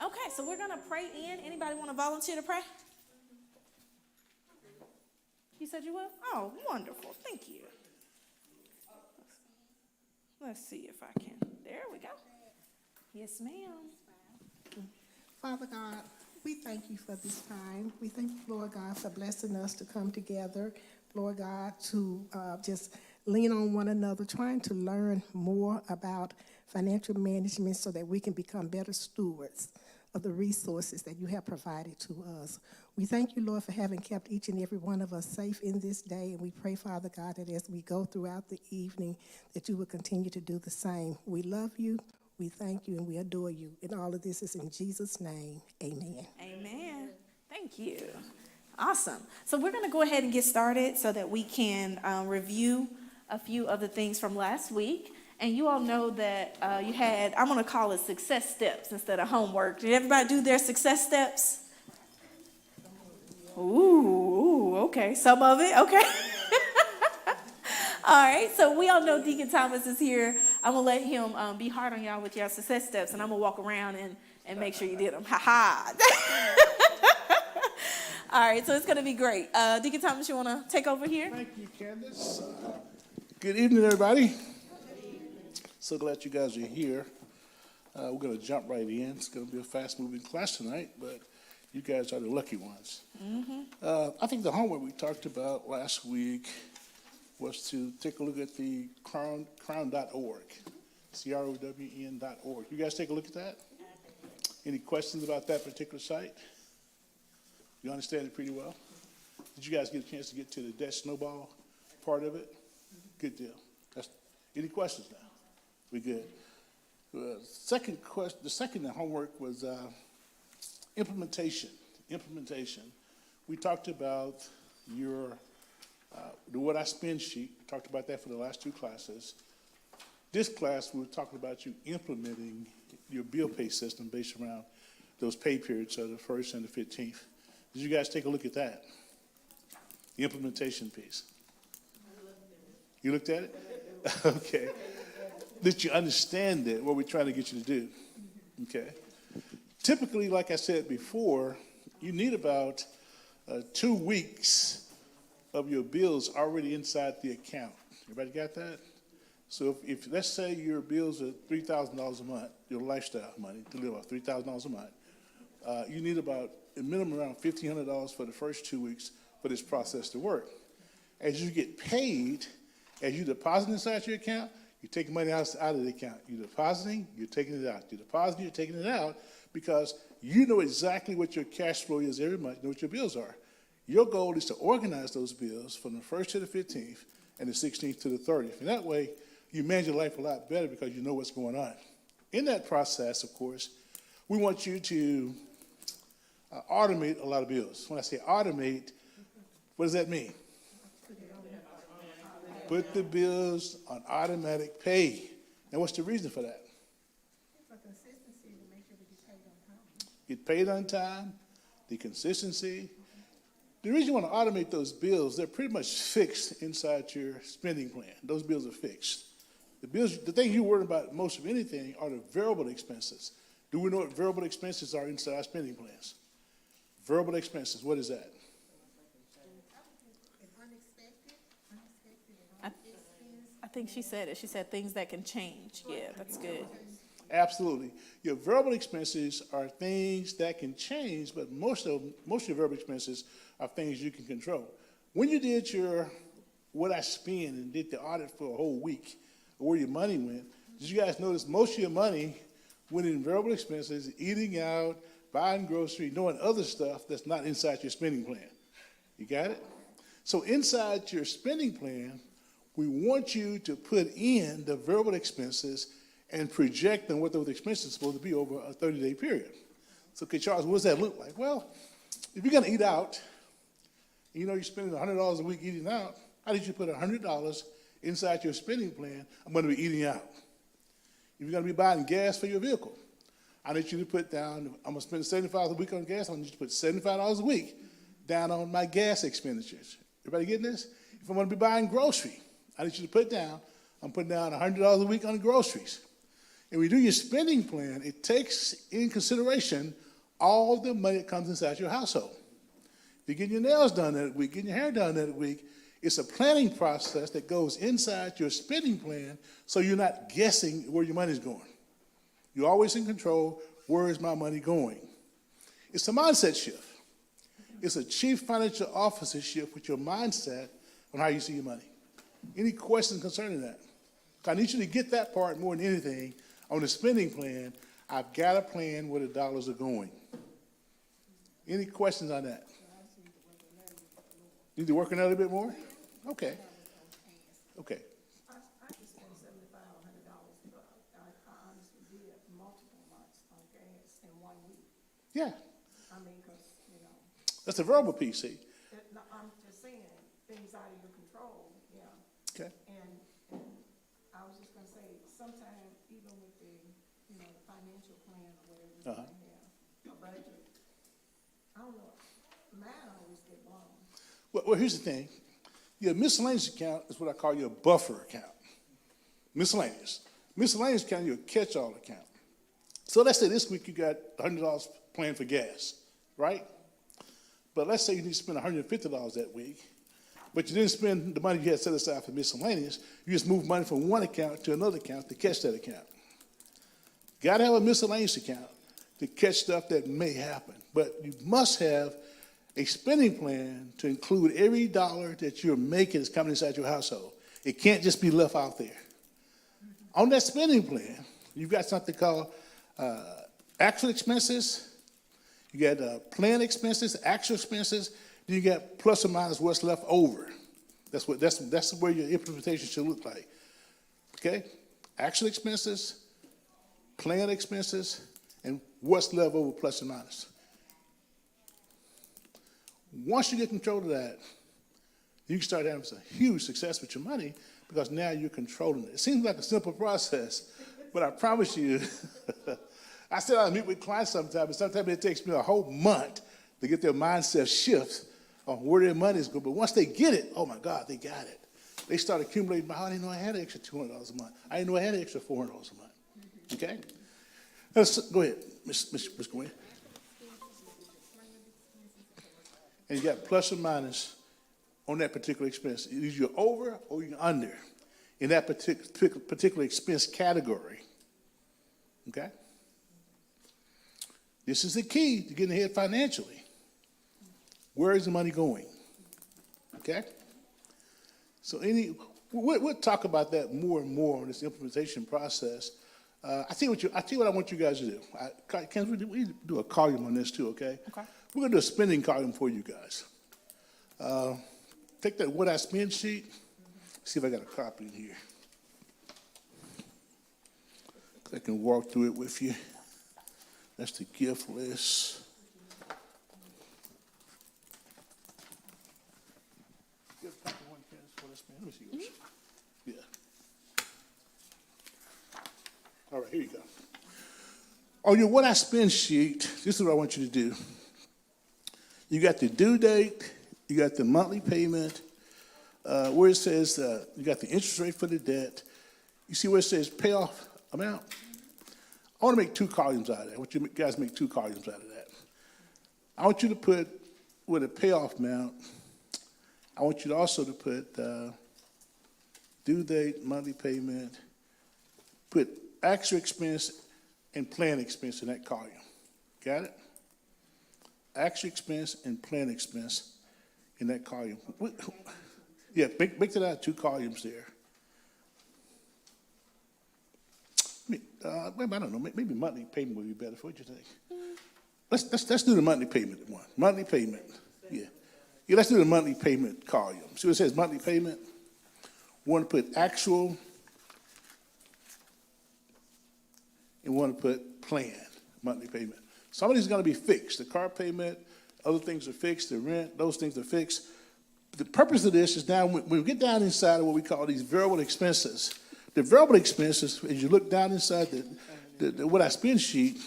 Okay, so we're going to pray in. Anybody want to volunteer to pray? You said you will? Oh, wonderful. Thank you. Let's see if I can. There we go. Yes, ma'am. Father God, we thank you for this time. We thank you, Lord God, for blessing us to come together, Lord God, to just lean on one another, trying to learn more about financial management so that we can become better stewards of the resources that you have provided to us. We thank you, Lord, for having kept each and every one of us safe in this day, and we pray, Father God, that as we go throughout the evening, that you will continue to do the same. We love you, we thank you, and we adore you. And all of this is in Jesus' name, amen. Amen. Thank you. Awesome. So we're going to go ahead and get started so that we can review a few of the things from last week. And you all know that you had, I'm going to call it success steps instead of homework. Did everybody do their success steps? Ooh, okay. Some of it, okay. All right, so we all know Deacon Thomas is here. I'm going to let him be hard on y'all with your success steps, and I'm going to walk around and make sure you did them. Ha-ha. All right, so it's going to be great. Deacon Thomas, you want to take over here? Thank you, Candace. Good evening, everybody. So glad you guys are here. We're going to jump right in. It's going to be a fast-moving class tonight, but You guys are the lucky ones. I think the homework we talked about last week was to take a look at the crown.org, CROWN.org. You guys take a look at that? Any questions about that particular site? You understand it pretty well? Did you guys get a chance to get to the debt snowball part of it? Good deal. Any questions now? We good. The second homework was implementation. We talked about the What I Spend sheet. We talked about that for the last two classes. This class, we were talking about you implementing your bill pay system based around those pay periods of the 1st and the 15th. Did you guys take a look at that? The implementation piece. You looked at it? Okay. Did you understand it, what we're trying to get you to do? Okay. Typically, like I said before, you need about 2 weeks of your bills already inside the account. Everybody got that? So if let's say your bills are $3,000 a month, your lifestyle money to live off, $3,000 a month, you need about a minimum around $1,500 for the first 2 weeks for this process to work. As you get paid, as you deposit inside your account, you take money out of the account. You're depositing, you're taking it out. You're depositing, you're taking it out, because you know exactly what your cash flow is every month, you know what your bills are. Your goal is to organize those bills from the 1st to the 15th and the 16th to the 30th. And that way, you manage your life a lot better because you know what's going on. In that process, of course, we want you to automate a lot of bills. When I say automate, what does that mean? Put the bills on automatic pay. And what's the reason for that? For consistency, to make sure we get paid on time. Get paid on time, the consistency. The reason you want to automate those bills, they're pretty much fixed inside your spending plan. Those bills are fixed. The thing you worry about most of anything are the variable expenses. Do we know what variable expenses are inside our spending plans? Variable expenses, what is that? I think she said it. She said things that can change. Yeah, that's good. Absolutely. Your variable expenses are things that can change, but most of your variable expenses are things you can control. When you did your What I Spend and did the audit for a whole week, or where your money went, did you guys notice most of your money went in variable expenses, eating out, buying groceries, doing other stuff that's not inside your spending plan? You got it? So inside your spending plan, we want you to put in the variable expenses and project them what those expenses are supposed to be over a 30-day period. So, okay, Charles, what does that look like? Well, if you're going to eat out, you know you're spending $100 a week eating out, how did you put $100 inside your spending plan? I'm going to be eating out. If you're going to be buying gas for your vehicle, I need you to put down, I'm going to spend $75 a week on gas, I need you to put $75 a week down on my gas expenditures. Everybody getting this? If I'm going to be buying groceries, I need you to put down, I'm putting down $100 a week on groceries. And when you do your spending plan, it takes in consideration all the money that comes inside your household. If you're getting your nails done that week, getting your hair done that week, it's a planning process that goes inside your spending plan so you're not guessing where your money's going. You're always in control. Where is my money going? It's a mindset shift. It's a chief financial officer shift with your mindset on how you see your money. Any questions concerning that? I need you to get that part more than anything. On the spending plan, I've got to plan where the dollars are going. Any questions on that? Need to work on that a little bit more? Okay. Okay. I just spent $7,500, but I honestly did multiple months on gas in 1 week. Yeah, I mean, because, you know, that's the variable piece, see? I'm just saying, things out of your control, yeah. Okay. And I was just gonna say, sometimes even with the, you know, the financial plan or whatever, you Uh-huh. have a budget, I don't know, mine always get blown. Well, here's the thing. Your miscellaneous account is what I call your buffer account. Miscellaneous. Miscellaneous account is your catch-all account. So let's say this week you got $100 planned for gas, right? But let's say you need to spend $150 that week, but you didn't spend the money you had set aside for miscellaneous. You just move money from one account to another account to catch that account. Got to have a miscellaneous account. to catch stuff that may happen. But you must have a spending plan to include every dollar that you're making that's coming inside your household. It can't just be left out there. On that spending plan, you've got something called actual expenses. You got planned expenses, actual expenses. Then you got plus or minus what's left over. That's where your implementation should look like. Okay? Actual expenses, planned expenses, and what's left over plus and minus. Once you get control of that, you can start having some huge success with your money because now you're controlling it. It seems like a simple process, but I promise you, I still I meet with clients sometimes, but sometimes it takes me a whole month to get their mindset shift on where their money is going. But once they get it, oh my God, they got it. They start accumulating. I didn't know I had an extra $200 a month. I didn't know I had an extra $400 a month. Okay? Go ahead, Ms. Gwen. And you got plus or minus on that particular expense. Either you're over or you're under in that particular expense category. Okay? This is the key to getting ahead financially. Where is the money going? Okay? So we'll talk about that more and more in this implementation process. I tell you what I want you guys to do. We do a column on this too, okay? Okay. We're going to do a spending column for you guys. Take that what I spend sheet. See if I got a copy in here. I can walk through it with you. That's the gift list. Let me see yours. Yeah. All right, here you go. On your what I spend sheet, this is what I want you to do. You got the due date, you got the monthly payment, where it says you got the interest rate for the debt. You see where it says payoff amount? I want to make two columns out of that. I want you guys to make two columns out of that. I want you to put with a payoff amount. I want you to also to put due date, monthly payment, put actual expense and planned expense in that column. Got it? Actual expense and planned expense in that column. Yeah, make that out two columns there. I don't know. Maybe monthly payment would be better. What do you think? Let's do the monthly payment one. Monthly payment. Yeah. Yeah, let's do the monthly payment column. See what it says, monthly payment? We want to put actual and we want to put planned monthly payment. Some of these are going to be fixed. The car payment, other things are fixed, the rent, those things are fixed. The purpose of this is now when we get down inside of what we call these variable expenses. The variable expenses, as you look down inside the what I spend sheet,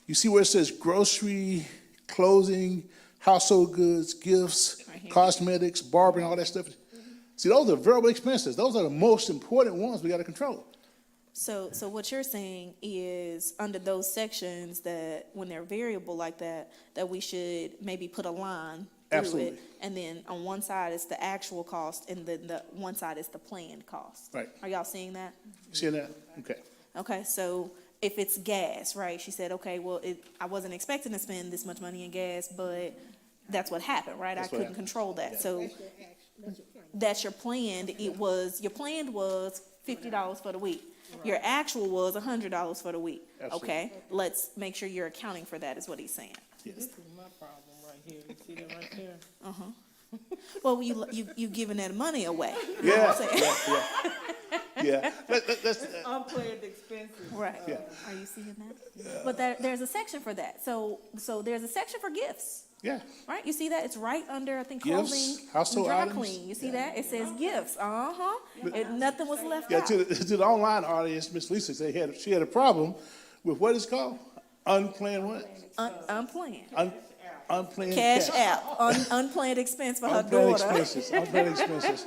you see where it says grocery, clothing, household goods, gifts, cosmetics, barbering, all that stuff. See, those are variable expenses. Those are the most important ones we got to control. So what you're saying is under those sections that when they're variable like that, that we should maybe put a line through Absolutely. it. And then on one side is the actual cost and then the one side is the planned cost. Right. Are y'all seeing that? You see that? Okay. Okay, so if it's gas, right? She said, okay, well, I wasn't expecting to spend this much money in gas, but that's what happened, right? That's I what couldn't happened. control that. Yeah. So that's your planned. Your planned was $50 for the week. Your actual was $100 for the week. Absolutely. Okay, let's make sure you're accounting for that is what he's saying. Yes. This is my problem right here. You see that right there? Well, you giving that money away. You know Yeah, what I'm saying? yeah. Let's, Unplanned expenses. Right. Yeah. Are you seeing that? But there's a section for that. So there's a section for gifts. yeah. Right, you see that? It's right under, I think, Gifts, clothing, household dry items. clean. You see that? It says gifts. Nothing was left Yeah, out. to the online audience, Miss Lisa said she had a problem with what is called unplanned what? Unplanned. Unplanned Cash out. Unplanned expense for her Unplanned daughter. expenses. Unplanned expenses.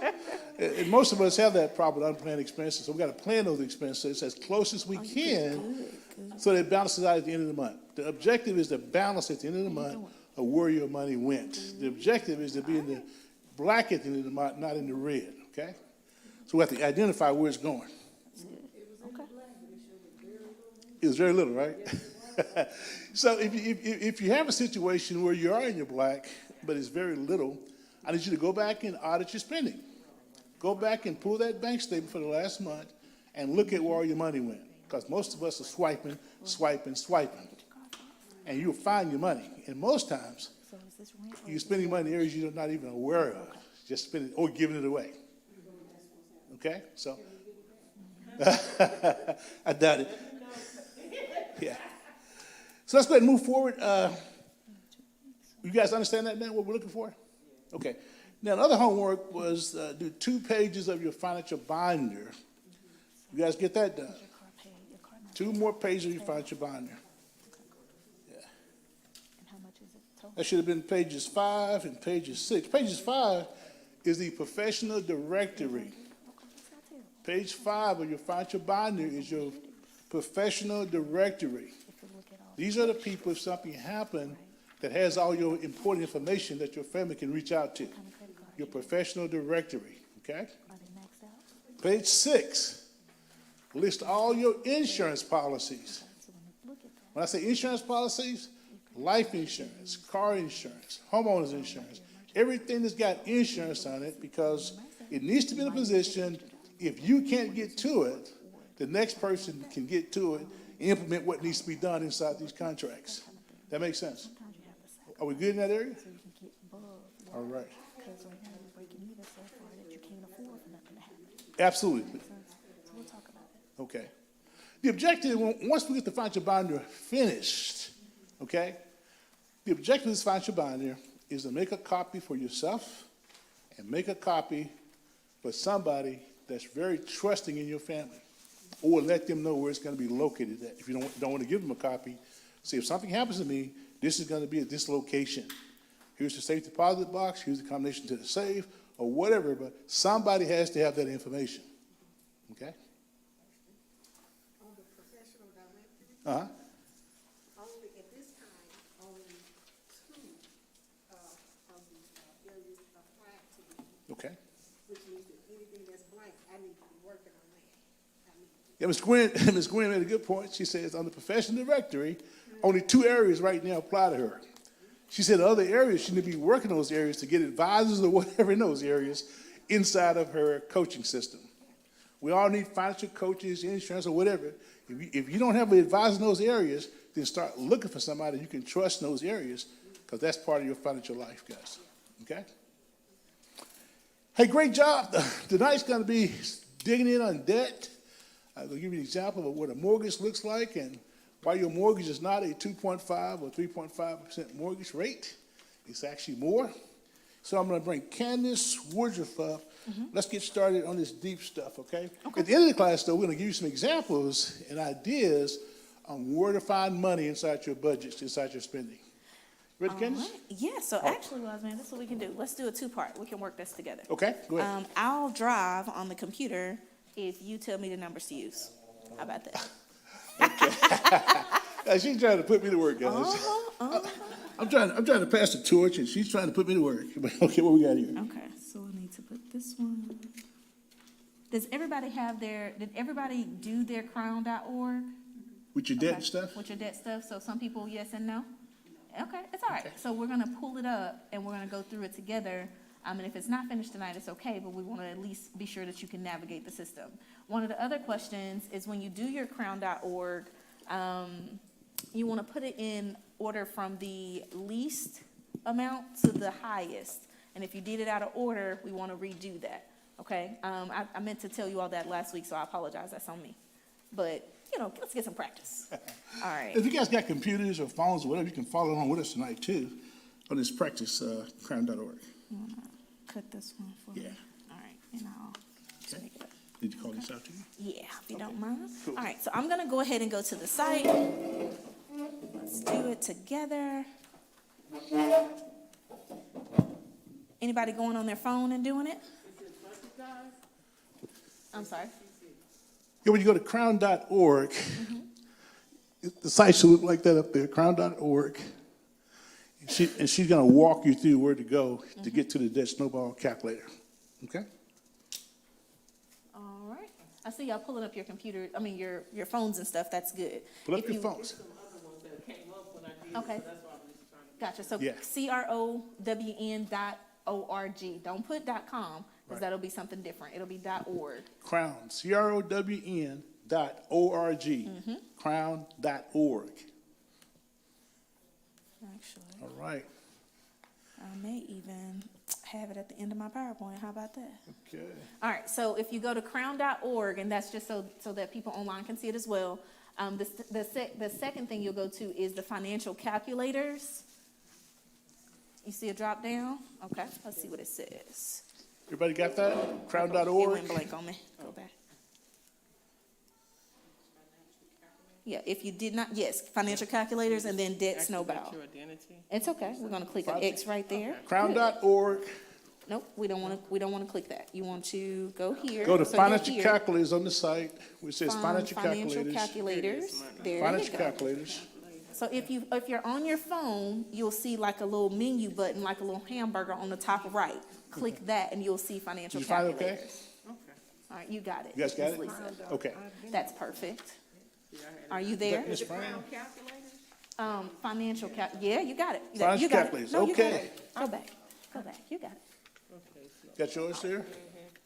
And most of us have that problem with unplanned expenses. So we got to plan those expenses as close as we can, so that it balances out at the end of the month. The objective is to balance at the end of the month of where your money went. The objective is to be in the black at the end of the month, not in the red. Okay. So we have to identify where it's going. Okay. It was very little, right? So if you have a situation where you are in your black, but it's very little, I need you to go back and audit your spending. Go back and pull that bank statement for the last month and look at where all your money went. Because most of us are swiping. And you'll find your money. And most times, you're spending money in areas you're not even aware of. Just spending or giving it away. Okay? So, I doubt it. Yeah. So let's go ahead and move forward. You guys understand that now, what we're looking for? Okay. Now, another homework was do 2 pages of your financial binder. You guys get that done? 2 more pages of your financial binder. Yeah. That should have been pages 5 and pages 6. Pages 5 is the professional directory. Page 5 of your financial binder is your professional directory. These are the people, if something happened, that has all your important information that your family can reach out to. Your professional directory, okay? Page 6, list all your insurance policies. When I say insurance policies, life insurance, car insurance, homeowners insurance, everything that's got insurance on it, because it needs to be in a position, if you can't get to it, the next person can get to it and implement what needs to be done inside these contracts. That makes sense? Are we good in that area? All right. Absolutely. Okay. The objective, once we get the financial binder finished, okay, the objective of this financial binder is to make a copy for yourself and make a copy for somebody that's very trusting in your family, or let them know where it's going to be located at. If you don't want to give them a copy, say, if something happens to me, this is going to be at this location. Here's the safe deposit box, here's the combination to the safe, or whatever, but somebody has to have that information, okay? On the professional directory, Uh-huh. only at this time, only 2 of the areas applied to me, Okay. which means that anything that's blank, I need to be working on that. Yeah, Ms. Gwen made a good point. She says on the professional directory, only 2 areas right now apply to her. She said other areas, she need to be working those areas to get advisors or whatever in those areas inside of her coaching system. We all need financial coaches, insurance, or whatever. If you don't have an advisor in those areas, then start looking for somebody you can trust in those areas, because that's part of your financial life, guys. Okay? Hey, great job. Tonight's going to be digging in on debt. I'm going to give you an example of what a mortgage looks like and why your mortgage is not a 2.5 or 3.5% mortgage rate. It's actually more. So I'm going to bring Candace Woodruff up. Let's get started on this deep stuff, okay? At the end of the class, though, we're going to give you some examples and ideas on where to find money inside your budgets, inside your spending. Ready, Candace? Alright. Yeah, so actually, Wiseman, this is what we can do. Let's do a 2-part. We can work this together. Okay, go ahead. I'll drive on the computer if you tell me the numbers to use. How about that? She's trying to put me to work, guys. I'm trying to pass the torch, and she's trying to put me to work. Okay, what we got here? Okay, so I need to put this one. Did everybody do their crown.org? With your debt Okay, and stuff? With your debt stuff, so some people yes and no? Okay, it's all right. So we're gonna pull it up and we're gonna go through it together. And if it's not finished tonight, it's okay, but we wanna at least be sure that you can navigate the system. One of the other questions is when you do your crown.org, you wanna put it in order from the least amount to the highest. And if you did it out of order, we wanna redo that, okay? I meant to tell you all that last week, so I apologize, that's on me. But, let's get some practice. All right. If you guys got computers or phones or whatever, you can follow along with us tonight, too, on this practice, crown.org. Cut this one for me. Yeah. All right, and I'll Okay. take it. Did you call this out to you? Yeah, if you don't mind. Cool. All right, so I'm gonna go ahead and go to the site. Let's do it together. Anybody going on their phone and doing it? I'm sorry. Yeah, when you go to crown.org, the site should look like that up there, crown.org. And she's going to walk you through where to go to get to the debt snowball calculator. Okay? All right. I see y'all pulling up your computer, your phones and stuff. That's good. Pull up If your you- phones. Some other ones that Okay. Gotcha, so Yeah. CROWN.org, don't put .com, Right. because that'll be something different, it'll be .org. Crown, CROWN.org, crown.org. Actually, All right, I may even have it at the end of my PowerPoint, how about that? okay. All right, so if you go to crown.org, and that's just so that people online can see it as well, the second thing you'll go to is the financial calculators. You see a drop down? Okay, let's see what it says. Everybody got that? It Crown.org? went blank on me. Go back. Yeah, if you did not, yes, financial calculators and then debt snowball. Activate your identity. It's okay, we're gonna click an X right there. Crown.org, Nope, we don't wanna click that. You want to go here. go to So you're financial here. calculators on the site, which says Financial financial calculators. calculators, there you Financial go. calculators. So if you're on your phone, you'll see like a little menu button, like a little hamburger on the top right. Click that and you'll see financial Did you find it okay? calculators. All right, you got it. You guys got Miss it? Lisa. Okay. That's perfect. Are you there? Ms. Brown? Financial yeah, you got it. You Financial got it. calculators, No, you got okay. it. Go back, you got it. Got yours there?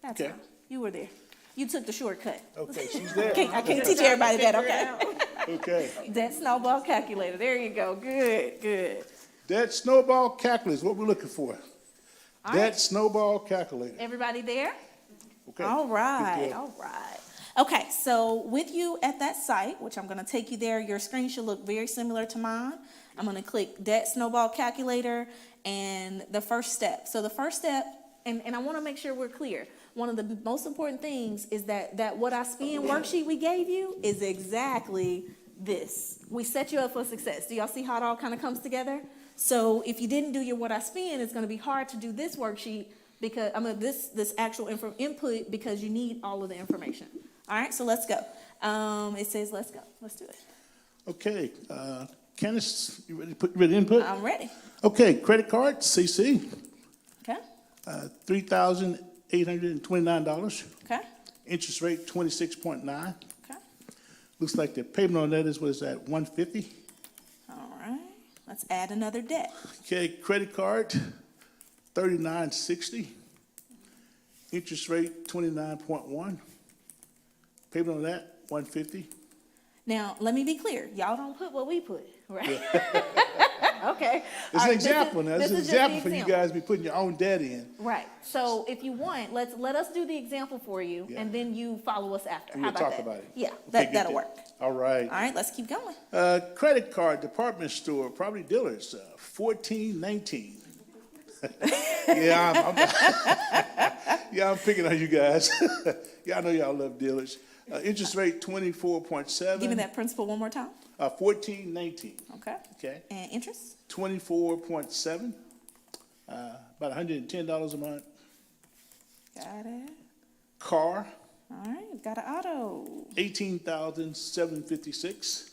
That's Okay. fine. You were there. You took the shortcut. Okay, she's there. I can't teach everybody that, okay? Okay. That snowball calculator, there you go, good. That snowball calculator is what we're looking for. All That right. snowball calculator. Everybody there? Okay. All Good right, deal. all right. Okay, so with you at that site, which I'm gonna take you there, your screen should look very similar to mine. I'm gonna click Debt Snowball Calculator and the first step. So the first step, and I wanna make sure we're clear. One of the most important things is that what I spend worksheet we gave you is exactly this. We set you up for success. Do y'all see how it all kind of comes together? So if you didn't do your what I spend, it's gonna be hard to do this worksheet because, this actual input because you need all of the information. All right, so let's go. It says, let's go. Let's do it. Okay, Candace, you ready to input? I'm ready. Okay, credit card, CC, Okay, $3,829. okay, Interest rate 26.9. okay. Looks like the payment on that is, what is that, $150? All right, let's add another debt. Okay, credit card, $39.60. Interest rate 29.1. Payment on that, $150. Now, let me be clear. Y'all don't put what we put, right? Okay. It's All an right, example now. It's this an is just the example for you example. guys to be putting your own debt in. Right. So if you want, let us do the example for you, Yeah. and then you follow us after. And How we'll about talk that? about it. Yeah, Okay, good that'll deal. work. All right. All right, let's keep going. Credit card, department store, property dealers, $14.19. Yeah, I'm picking on you guys. Yeah, I know y'all love dealers. Interest rate 24.7. Give me that principal one more time. 14.19. Okay. Okay. And interest? 24.7. About $110 a month. Got it. Car, All right, got an auto. $18,756.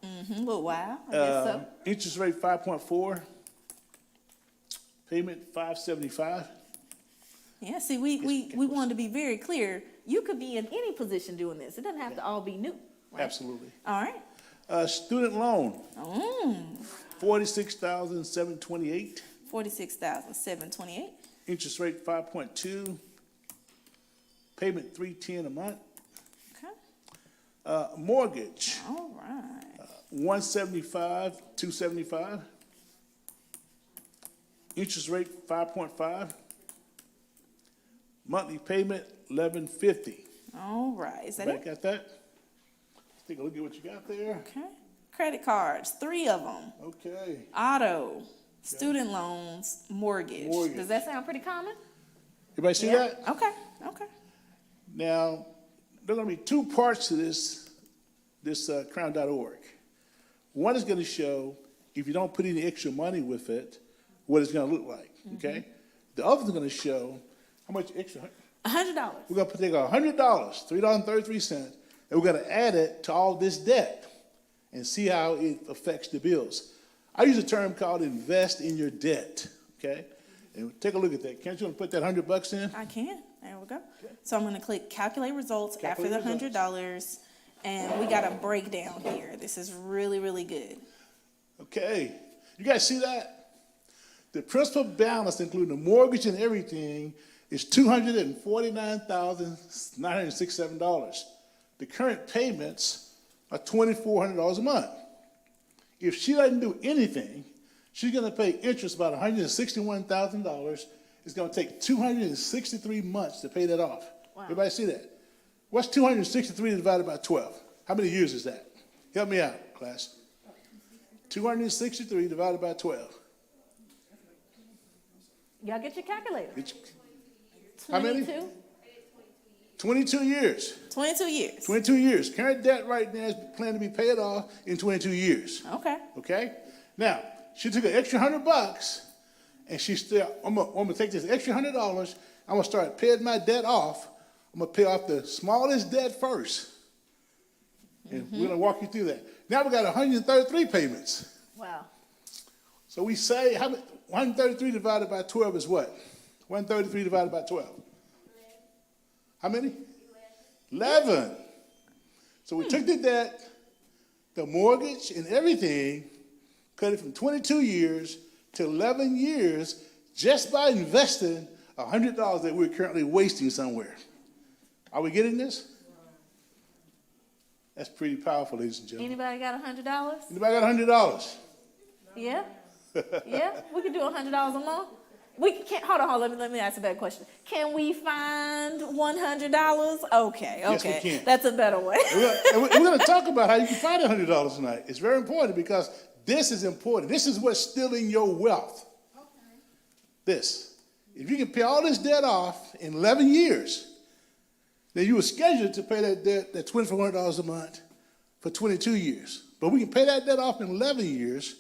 A little while, I guess so. Interest rate 5.4. Payment $575. Yeah, see, we wanted to be very clear. You could be in any position doing this. It doesn't have to all be new. Right? Absolutely. All right. Student loan, $46,728. 46,728. Interest rate 5.2. Payment $310 a month. Okay. Mortgage, All right. $175,275. Interest rate 5.5. Monthly payment $1,150. All right. Is that Everybody it? got that? Let's take a look at what you got there. Okay. Credit cards, 3 of them. Okay. Auto, student loans, mortgage. Mortgage. Does that sound pretty common? Everybody see Yeah. that? Okay. Okay. Now, there are going to be 2 parts to this crown.org. One is going to show, if you don't put any extra money with it, what it's going to look like, okay? The other is going to show how much extra. $100. We're going to take $100, $3.33, and we're going to add it to all this debt and see how it affects the bills. I use a term called invest in your debt, okay? And take a look at that. Can't you want to put that $100 in? I can. There we go. So I'm going to click calculate results Calculate after the results. $100, And we got a breakdown here. This is really, really good. Okay, you guys see that? The principal balance, including the mortgage and everything, is $249,967. The current payments are $2,400 a month. If she doesn't do anything, she's gonna pay interest about $161,000. It's gonna take 263 months to pay that off. Wow. Everybody see that? What's 263 divided by 12? How many years is that? Help me out, class. 263 divided by 12. Y'all get your calculator. How many? 22? 22 years. 22 years. 22 years. Current debt right now is planned to be paid off in 22 years. Okay. Okay? Now, she took an extra $100 and she still, I'm gonna take this extra $100, I'm gonna start paying my debt off. I'm gonna pay off the smallest debt first. And we're gonna walk you through that. Now we got 133 payments. Wow. So we say, 133 divided by 12 is what? 133 divided by 12. How many? 11. So we took the debt, the mortgage and everything, cut it from 22 years to 11 years just by investing $100 that we're currently wasting somewhere. Are we getting this? That's pretty powerful, ladies and gentlemen. Anybody got $100? Anybody got $100? Yeah? Yeah? We can do $100 a month? We can't, hold on, let me ask a better question. Can we find $100? Okay, Yes, we okay. can. That's a better way. We're going to talk about how you can find $100 tonight. It's very important because this is important. This is what's stealing your wealth. This. If you can pay all this debt off in 11 years, then you were scheduled to pay that debt, that $2,400 a month, for 22 years. But we can pay that debt off in 11 years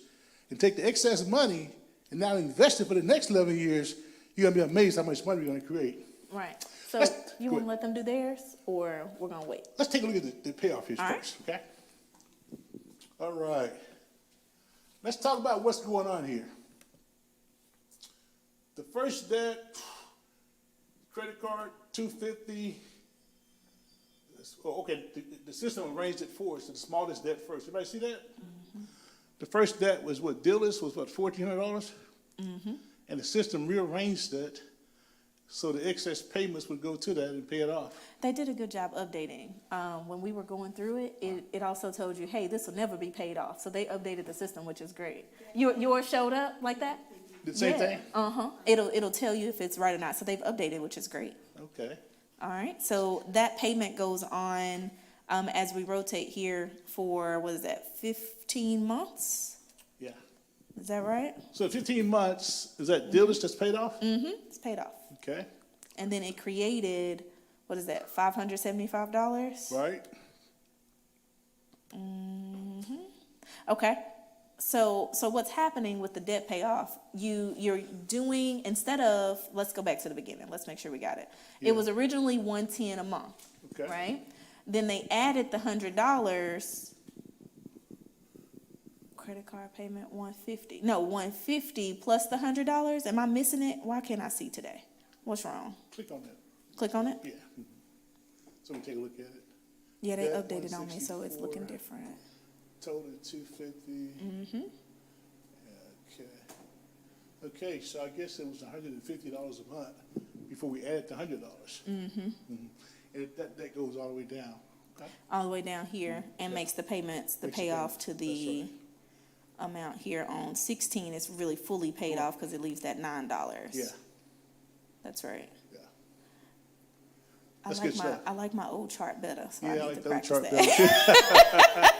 and take the excess money and now invest it for the next 11 years. You're going to be amazed how much money we're going to create. Right. So Let's- you go want to let them do theirs, or we're going to wait? Let's take a look at the payoff here All right. first, okay? All right. Let's talk about what's going on here. The first debt, credit card, $250. Okay, the system arranged it for us, the smallest debt first. Everybody see that? Mm-hmm. The first debt was what, dealers was what, $1,400? Mm-hmm. And the system rearranged it so the excess payments would go to that and pay it off. They did a good job updating. When we were going through it, it also told you, hey, this will never be paid off. So they updated the system, which is great. Yours showed up like that? The same thing? Uh-huh. It'll tell you if it's right or not. So they've updated, which is great. Okay. All right. So that payment goes on as we rotate here for, what is that, 15 months? Yeah. Is that right? So 15 months, is that dealers that's paid off? Mm-hmm. It's paid off. Okay, And then it created, what is that, $575? right? Okay. So what's happening with the debt payoff? You're doing, instead of, let's go back to the beginning. Let's make sure we got it. Yeah. It was originally $110 a month, Okay. right? Then they added the $100. Credit card payment $150. No, $150 plus the $100. Am I missing it? Why can't I see today? What's wrong? Click on that. Click on it. Yeah. Mhm. So we take a look at it. Yeah, they Debt, updated on me, so it's 164. looking different. Total $250. Okay. Okay, so I guess it was $150 a month before we added the $100. And that goes all the way down. Okay. All the way down here and makes the payments, the Makes the payoff payment. to the amount here on 16 is really fully paid off because it leaves that $9. Yeah, That's right. yeah. I That's like good my stuff. I like my old chart better, so Yeah, I I need like to the practice chart that.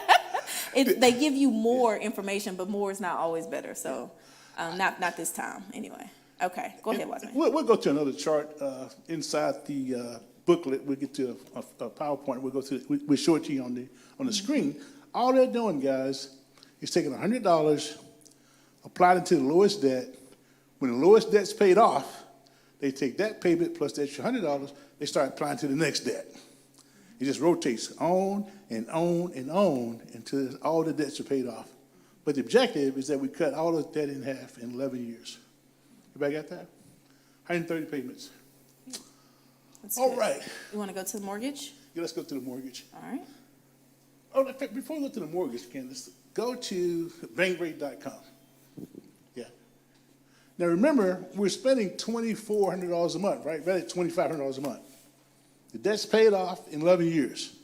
better. They give you more information, but more is not always better. So, not this time anyway. Okay, go ahead, Watson. We'll go to another chart inside the booklet. We'll get to a PowerPoint. We'll go to. We'll show it to you on the screen. All they're doing, guys, is taking $100, applied it to the lowest debt. When the lowest debt's paid off, they take that payment plus the extra $100. They start applying to the next debt. It just rotates on and on and on until all the debts are paid off. But the objective is that we cut all the debt in half in 11 years. Everybody got that? 130 payments. That's All good. right. You want to go to the mortgage? Yeah, let's go to the mortgage. All right. Oh, before we go to the mortgage, Candace, go to bankrate.com. Yeah. Now remember, we're spending $2,400 a month, right? Right at $2,500 a month. The debt's paid off in 11 years.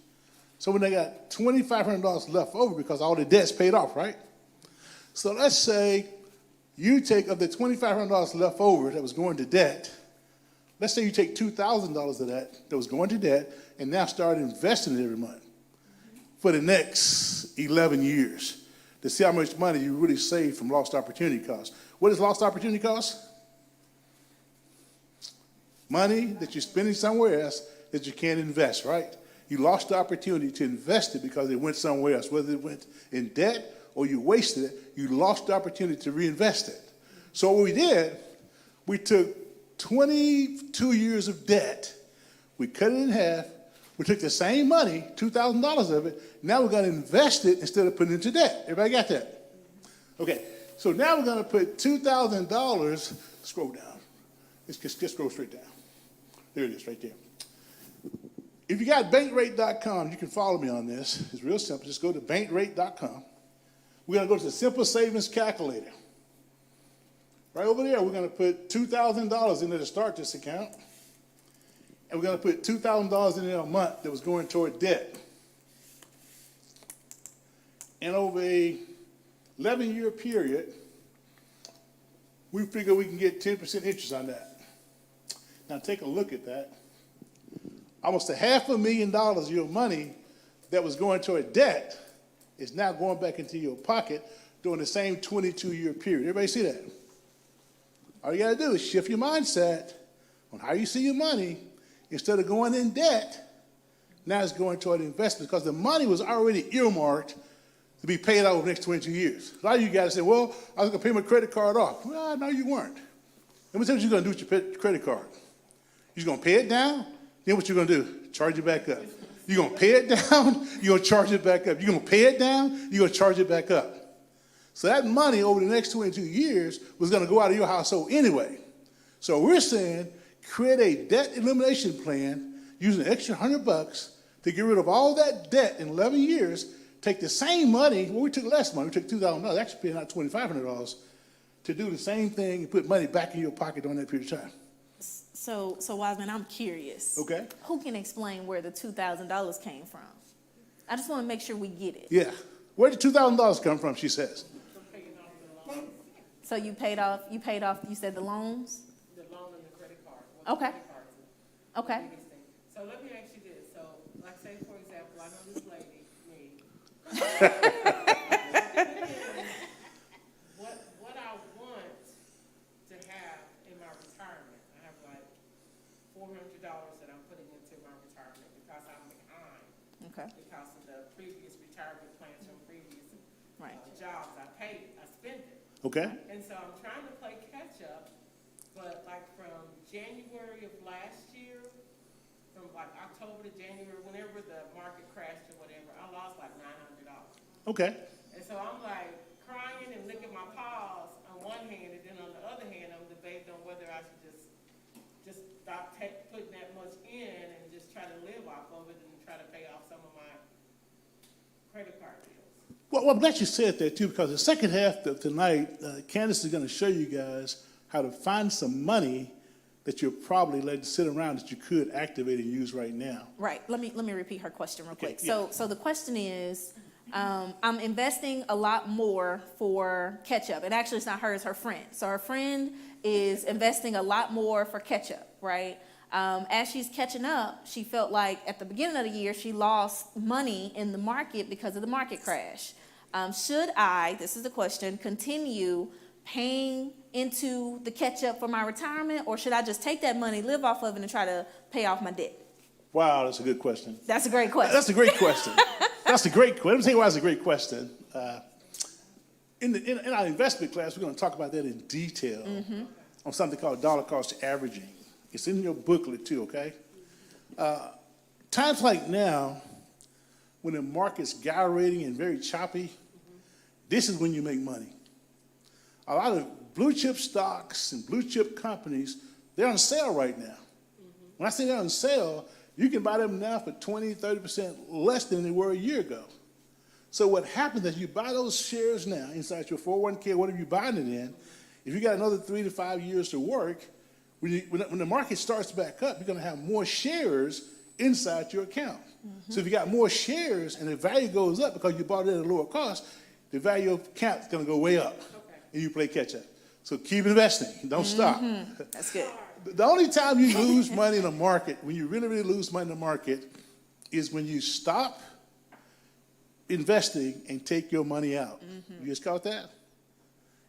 So when they got $2,500 left over because all the debt's paid off, right? So let's say you take of the $2,500 left over that was going to debt, let's say you take $2,000 of that was going to debt and now start investing it every month for the next 11 years to see how much money you really save from lost opportunity costs. What is lost opportunity cost? Money that you're spending somewhere else that you can't invest, right? You lost the opportunity to invest it because it went somewhere else, whether it went in debt or you wasted it, you lost the opportunity to reinvest it. So what we did, we took 22 years of debt, we cut it in half, we took the same money, $2,000 of it, now we're going to invest it instead of putting it into debt. Everybody got that? Okay, so now we're going to put $2,000, scroll down. Let's just scroll straight down. There it is, right there. If you got bankrate.com, you can follow me on this. It's real simple. Just go to bankrate.com. We're going to go to the simple savings calculator. Right over there, we're going to put $2,000 in there to start this account. And we're going to put $2,000 in there a month that was going toward debt. And over a 11-year period, we figure we can get 10% interest on that. Now take a look at that. Almost $500,000 of your money that was going toward debt is now going back into your pocket during the same 22-year period. Everybody see that? All you got to do is shift your mindset on how you see your money. Instead of going in debt, now it's going toward investment because the money was already earmarked to be paid out over the next 22 years. A lot of you guys say, well, I was going to pay my credit card off. Well, no, you weren't. Let me tell you what you're going to do with your credit card. You're going to pay it down, then what you're going to do? Charge it back up. You're going to pay it down, you're going to charge it back up. You're going to pay it down, you're going to charge it back up. So that money over the next 22 years was going to go out of your household anyway. So we're saying create a debt elimination plan using an extra $100 to get rid of all that debt in 11 years, take the same money, well, we took less money, we took $2,000, actually paying out $2,500 to do the same thing and put money back in your pocket during that period of time. So Wiseman, I'm curious. Okay. Who can explain where the $2,000 came from? I just want to make sure we get it. Yeah. Where did $2,000 come from, she says? So you paid off, you said the loans? The loan and the credit card. Well, the Okay. credit card is Okay. the biggest thing. So let me ask you this. So, like, say, for example, I know this lady, me. What I want to have in my retirement, I have like $400 that I'm putting into my retirement because I'm behind. Okay. Because of the previous retirement plans from previous Right. jobs I spent it. Okay. And so I'm trying to play catch up, but like from January of last year, from like October to January, whenever the market crashed or whatever, I lost like $900. Okay. And so I'm like crying and licking my paws on one hand, and then on the other hand, I'm debating on whether I should just stop putting that much in and just try to live off of it and try to pay off some of my credit card bills. Well, I'm glad you said that too, because the second half of tonight, Candace is going to show you guys how to find some money that you're probably letting sit around that you could activate and use right now. Right. Let me repeat her question real quick. yeah. So the question is, I'm investing a lot more for ketchup. And actually, it's not her, it's her friend. So her friend is investing a lot more for ketchup, right? As she's catching up, she felt like at the beginning of the year, she lost money in the market because of the market crash. Should I, this is the question, continue paying into the catch-up for my retirement, or should I just take that money, live off of it, and try to pay off my debt? Wow, that's a good question. That's a great question. That's a great question. That's a great question. Let me tell you why it's a great question. In our investment class, we're going to talk about that in detail on something called dollar cost averaging. It's in your booklet too, okay? Times like now, when the market's gyrating and very choppy, this is when you make money. A lot of blue chip stocks and blue chip companies, they're on sale right now. When I say they're on sale, you can buy them now for 20, 30% less than they were a year ago. So what happens is you buy those shares now inside your 401k, whatever you're buying it in. If you got another 3 to 5 years to work, when the market starts back up, you're going to have more shares inside your account. So if you got more shares and the value goes up because you bought it at a lower cost, the value of the account is going to go way up, and you play catch up. So keep investing. Don't stop. That's good. The only time you lose money in the market, when you really, really lose money in the market, is when you stop investing and take your money out. You just caught that?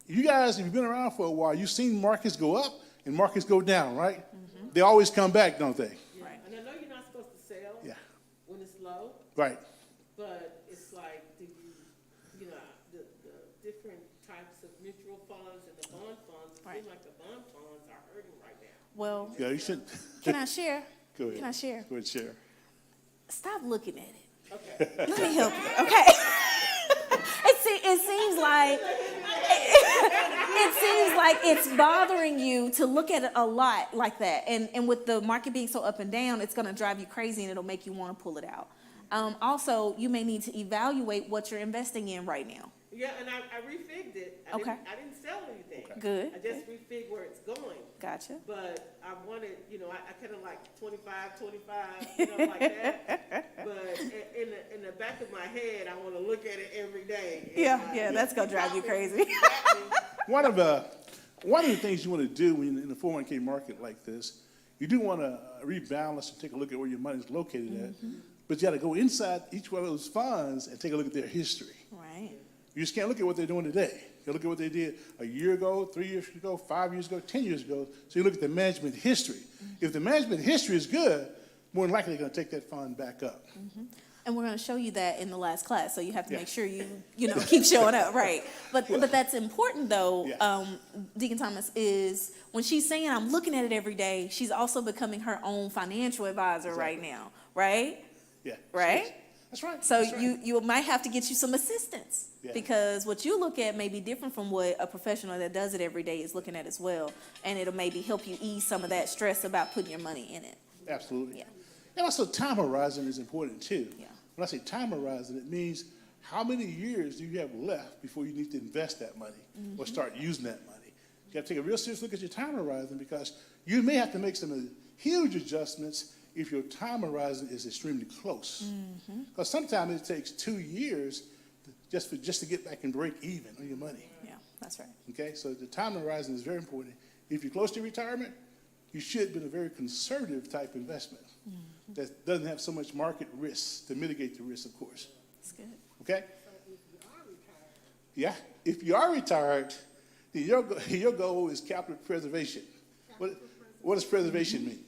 You guys, if you've been around for a while, you've seen markets go up and markets go down, right? They always come back, don't they? Yeah, and I know you're not supposed to sell Yeah. when it's low, Right. but it's like, you know, the different types of mutual funds and the bond funds, it Right. seems like the bond funds are hurting right now. Well, Yeah, you should. can I share? Go ahead. Can I share? Go ahead, share. Stop looking at it. Okay. Let me help you, okay? It seems like it's bothering you to look at it a lot like that. And with the market being so up and down, it's gonna drive you crazy and it'll make you wanna pull it out. Also, you may need to evaluate what you're investing in right now. Yeah, and I refigged it. Okay. I didn't sell anything. Good. I just refigged where it's going. Gotcha. But I wanted, you know, I kind of like 25, you know, like that. But in the back of my head, I want to look at it every day. Yeah, that's gonna drive you crazy. One of the things you want to do when you're in the 401k market like this, you do want to rebalance and take a look at where your money is located at. But you got to go inside each one of those funds and take a look at their history. Right. You just can't look at what they're doing today. You look at what they did a year ago, 3 years ago, 5 years ago, 10 years ago. So you look at the management history. If the management history is good, more than likely they're going to take that fund back up. And we're going to show you that in the last class, so you have to Yeah. make sure you keep showing up, right? But that's important though. Yeah. Deacon Thomas, is when she's saying I'm looking at it every day, she's also becoming her own financial advisor right now, right? Yeah. Right? That's right. So That's right. you might have to get you some assistance Yeah. because what you look at may be different from what a professional that does it every day is looking at as well, and it'll maybe help you ease some of that stress about putting your money in it. Absolutely. Yeah. And also time horizon is important too. Yeah. When I say time horizon, it means how many years do you have left before you need to invest that money or start using that money. You got to take a real serious look at your time horizon because you may have to make some huge adjustments if your time horizon is extremely close. Because sometimes it takes 2 years just to get back and break even on your money. Yeah, that's right. Okay, so the time horizon is very important. If you're close to retirement, you should be in a very conservative type investment that doesn't have so much market risk to mitigate the risk, of course. That's good. Okay? Yeah, if you are retired, then your goal is capital preservation. What does preservation mean?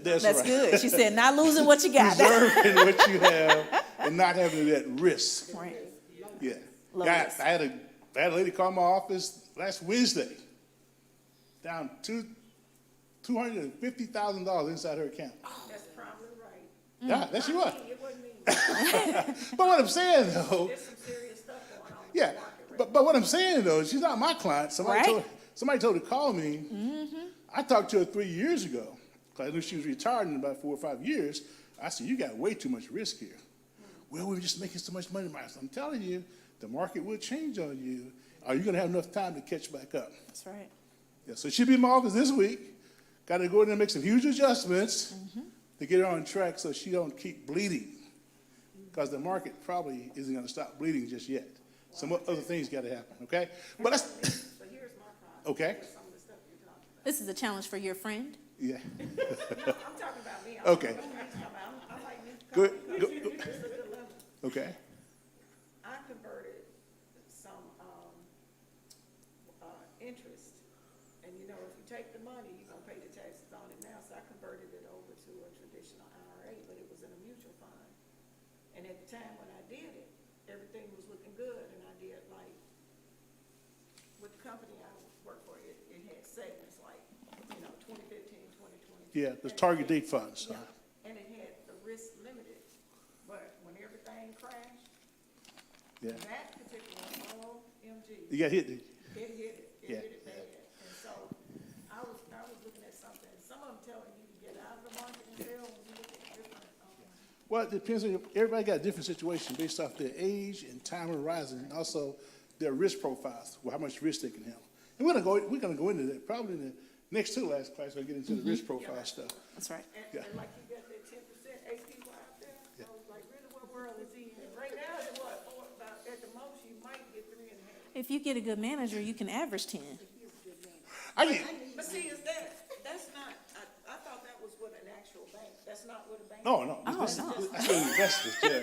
That's That's right. good. She said, not losing what you got. Preserving what you have and not having that risk. Right. Yeah. Low Yeah, risk. I had a lady call my office last Wednesday, down $250,000 inside her account. That's probably right. Yeah, that's you what. It wasn't me. But what I'm saying though, There's some serious stuff going on. yeah, but what I'm saying though, she's not my client. Right. Somebody told her to call me. I talked to her 3 years ago. 'Cause I knew she was retired in about 4 or 5 years. I said, you got way too much risk here. Well, we're just making so much money. I said, I'm telling you, the market will change on you. Are you going to have enough time to catch back up? That's right. Yeah, so she'll be in my office this week. Got to go in there and make some huge adjustments to get her on track so she don't keep bleeding. Because the market probably isn't going to stop bleeding just yet. Some other things got to happen, okay? But that's, So here's my problem. okay, Some of the stuff you're talking about. This is a challenge for your friend. yeah, I'm talking about me. okay. I like me. Go, go, It's a good level. okay, I converted some, interest, and you know, if you take the money, you're gonna pay the taxes on it now, so I converted it over to a traditional IRA, but it was in a mutual fund. And at the time when I did it, everything was looking good, and I did like, with the company I work for, it had segments like, 2015, 2020. yeah, the target date funds. Yeah, and it had the risk limited, but when everything crashed, Yeah, that particular OMG, you got hit. it hit it Yeah. hit it bad. And so I was looking at something, some of them telling you to get out of the market and sell when you look at different, Well, it depends on, everybody got a different situation based off their age and time horizon, and also their risk profiles, how much risk they can handle. And we're gonna go into that, probably in the next to last class, we'll get into the risk profile stuff. That's right. Yeah. And like you got that 10% eight people out there, I was like, really, what world is he in? Right now, it's what, about at the most, you might get 3.5. If you get a good manager, you can average 10. I get, But see, that's not, I thought that was what an actual bank, that's not what a bank. no, no. Oh, this- no. I said investments, yeah.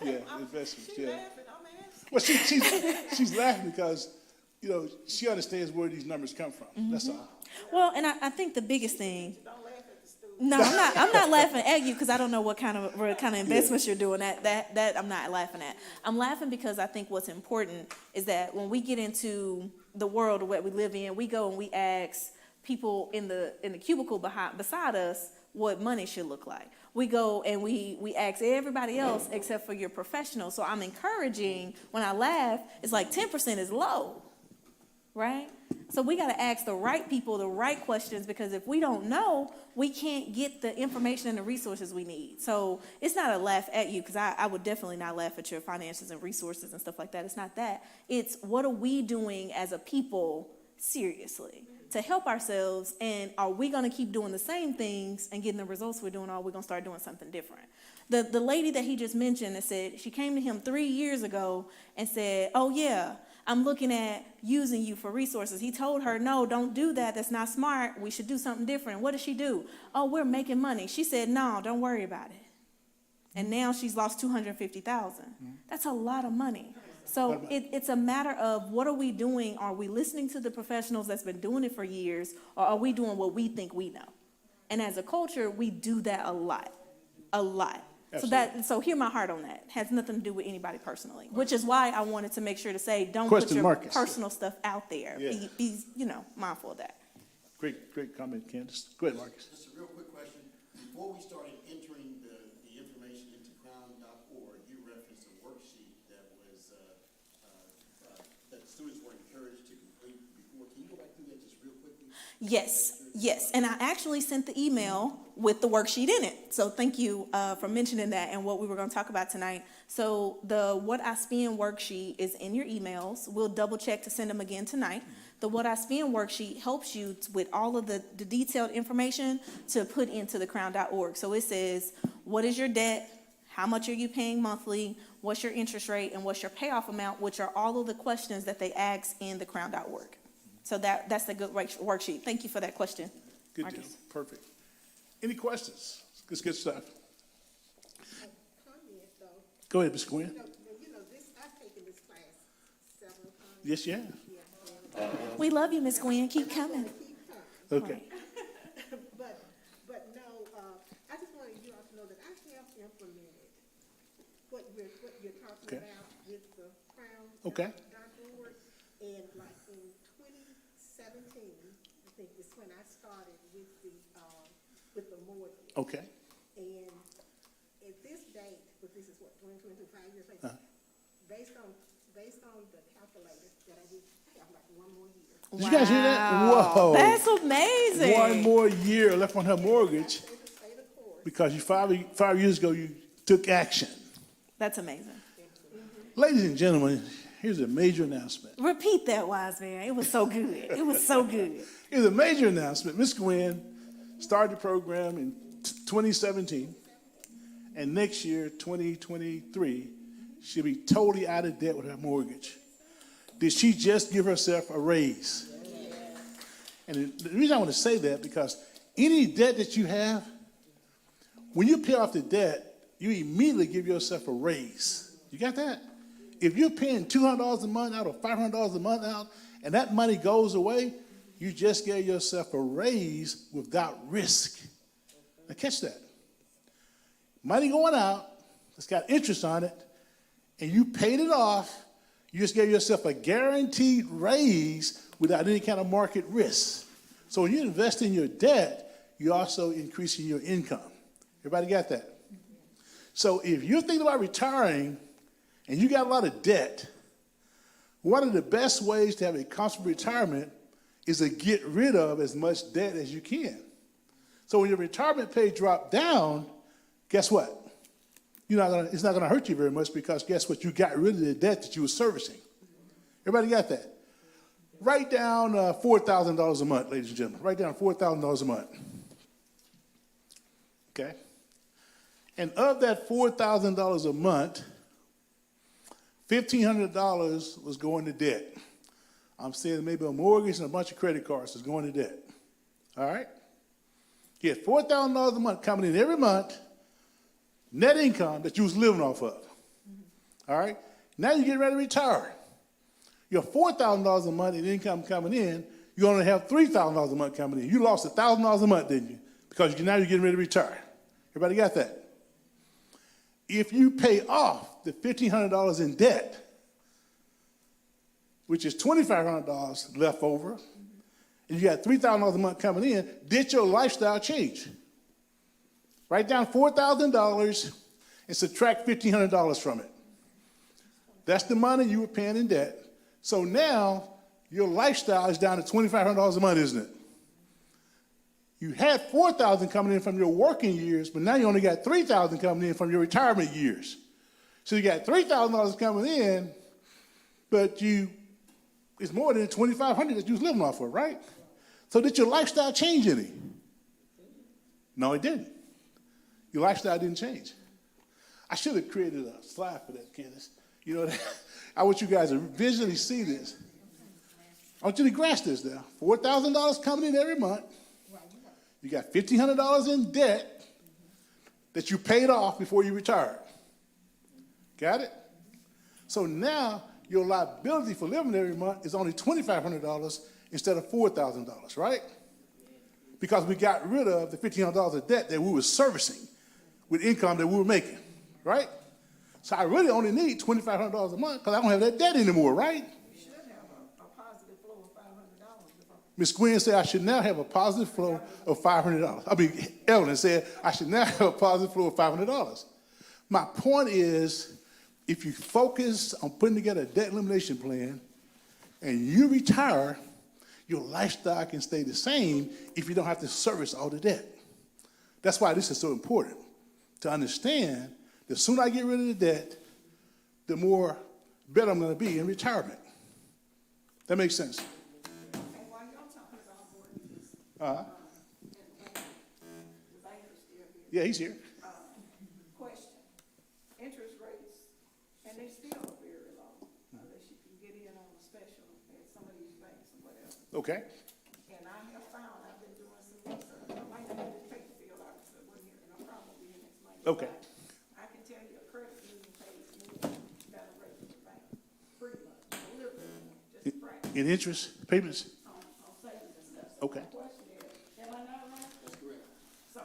Yeah, investments, She yeah. laughing, I'm asking. Well, she's laughing because, you know, she understands where these numbers come from, that's all. Well, and I think the biggest thing, Don't laugh at the student. no, I'm not laughing at you because I don't know what kind of investments you're doing. That I'm not laughing at. I'm laughing because I think what's important is that when we get into the world of what we live in, we go and we ask people in the cubicle beside us what money should look like. We go and we ask everybody else except for your professional. So I'm encouraging, when I laugh, it's like 10% is low, right? So we got to ask the right people the right questions, because if we don't know, we can't get the information and the resources we need. So it's not a laugh at you, because I would definitely not laugh at your finances and resources and stuff like that. It's not that. It's what are we doing as a people seriously to help ourselves, and are we going to keep doing the same things and getting the results we're doing, or are we going to start doing something different? The lady that he just mentioned that said she came to him 3 years ago and said, oh yeah, I'm looking at using you for resources. He told her, no, don't do that. That's not smart. We should do something different. What did she do? Oh, we're making money. She said, no, don't worry about it. And now she's lost $250,000. That's a lot of money. So it's a matter of what are we doing? Are we listening to the professionals that's been doing it for years, or are we doing what we think we know? And as a culture, we do that a lot. So hear my heart on that. Has nothing to do with anybody personally, which is why I wanted to make sure to say, don't put Question, your Marcus. personal stuff out there. Yeah. Be mindful of that. Great comment, Candace. Go ahead, Marcus. Just a real quick question. Before we started entering the information into crown.org, you referenced a worksheet that was, that students were encouraged to complete before. Can you go back through that just real quickly? Yes. And I actually sent the email with the worksheet in it. So thank you for mentioning that and what we were going to talk about tonight. So the What I Spend worksheet is in your emails. We'll double check to send them again tonight. The What I Spend worksheet helps you with all of the detailed information to put into the crown.org. So it says, what is your debt? How much are you paying monthly? What's your interest rate? And what's your payoff amount? Which are all of the questions that they ask in the crown.org. So that's a good worksheet. Thank you for that question, Good deal. Marcus. Perfect. Any questions? It's good stuff. Comment though, Go ahead, Ms. Gwen. I've taken this class several times. Yes, yeah. We love you, Miss Gwen. Keep coming. Okay. But no, I just wanted you all to know that I have implemented what you're talking Okay. about with the Crown. Okay. .org. And like in 2017, I think is when I started with the mortgage. Okay. And at this date, but this is what, 2022, 5 years later, based on the calculator that I did, I have like one more year. Did you guys hear that? Wow. Whoa. That's amazing. One more year left on her mortgage Stay the course. because you 5 years ago you took action. That's amazing. Ladies and gentlemen, here's a major announcement. Repeat that, wise man. It was so good. It was so good. Here's a major announcement. Ms. Gwen started the program in 2017, and next year, 2023, she'll be totally out of debt with her mortgage. Did she just give herself a raise? And the reason I want to say that, because any debt that you have, when you pay off the debt, you immediately give yourself a raise. You got that? If you're paying $200 a month out or $500 a month out, and that money goes away, you just gave yourself a raise without risk. Now catch that. Money going out, it's got interest on it, and you paid it off, you just gave yourself a guaranteed raise without any kind of market risk. So when you invest in your debt, you're also increasing your income. Everybody got that? So if you're thinking about retiring and you got a lot of debt, one of the best ways to have a comfortable retirement is to get rid of as much debt as you can. So when your retirement pay drop down, guess what? it's not gonna hurt you very much because guess what? You got rid of the debt that you were servicing. Everybody got that? Write down $4,000 a month, ladies and gentlemen. Write down $4,000 a month. Okay? And of that $4,000 a month, $1,500 was going to debt. I'm saying maybe a mortgage and a bunch of credit cards is going to debt. All right? You had $4,000 a month coming in every month, net income that you was living off of. All right? Now you're getting ready to retire. Your $4,000 a month in income coming in, you only have $3,000 a month coming in. You lost $1,000 a month, didn't you? Because now you're getting ready to retire. Everybody got that? If you pay off the $1,500 in debt, which is $2,500 left over, and you got $3,000 a month coming in, did your lifestyle change? Write down $4,000 and subtract $1,500 from it. That's the money you were paying in debt. So now your lifestyle is down to $2,500 a month, isn't it? You had $4,000 coming in from your working years, but now you only got $3,000 coming in from your retirement years. So you got $3,000 coming in, but it's more than $2,500 that you was living off of, right? So did your lifestyle change any? No, it didn't. Your lifestyle didn't change. I should have created a slide for that, Candace. You know, I want you guys to visually see this. I want you to grasp this now. $4,000 coming in every month. You got $1,500 in debt that you paid off before you retired. Got it? So now your liability for living every month is only $2,500 instead of $4,000, right? Because we got rid of the $1,500 of debt that we were servicing with income that we were making, right? So I really only need $2,500 a month because I don't have that debt anymore, right? You should have a positive flow of $500. Ms. Gwen said I should now have a positive flow of $500. I mean, Evelyn said I should now have a positive flow of $500. My point is, if you focus on putting together a debt elimination plan and you retire, your lifestyle can stay the same if you don't have to service all the debt. That's why this is so important, to understand the sooner I get rid of the debt, the more better I'm going to be in retirement. That makes sense? And while y'all talking about mortgages, and the banker's still here. Yeah, he's here. Question, interest rates, and they still are very low, unless you can get in on a special at some of these banks or whatever. Okay. And I have found, I've been doing some research, I might not have to take the field officer one here, and I'll probably be in next Monday. Okay. I can tell you a credit union pays more than a regular bank, pretty much, a little bit more, just practice In interest payments? on savings and stuff. So Okay. my question is, am I not right? That's correct. So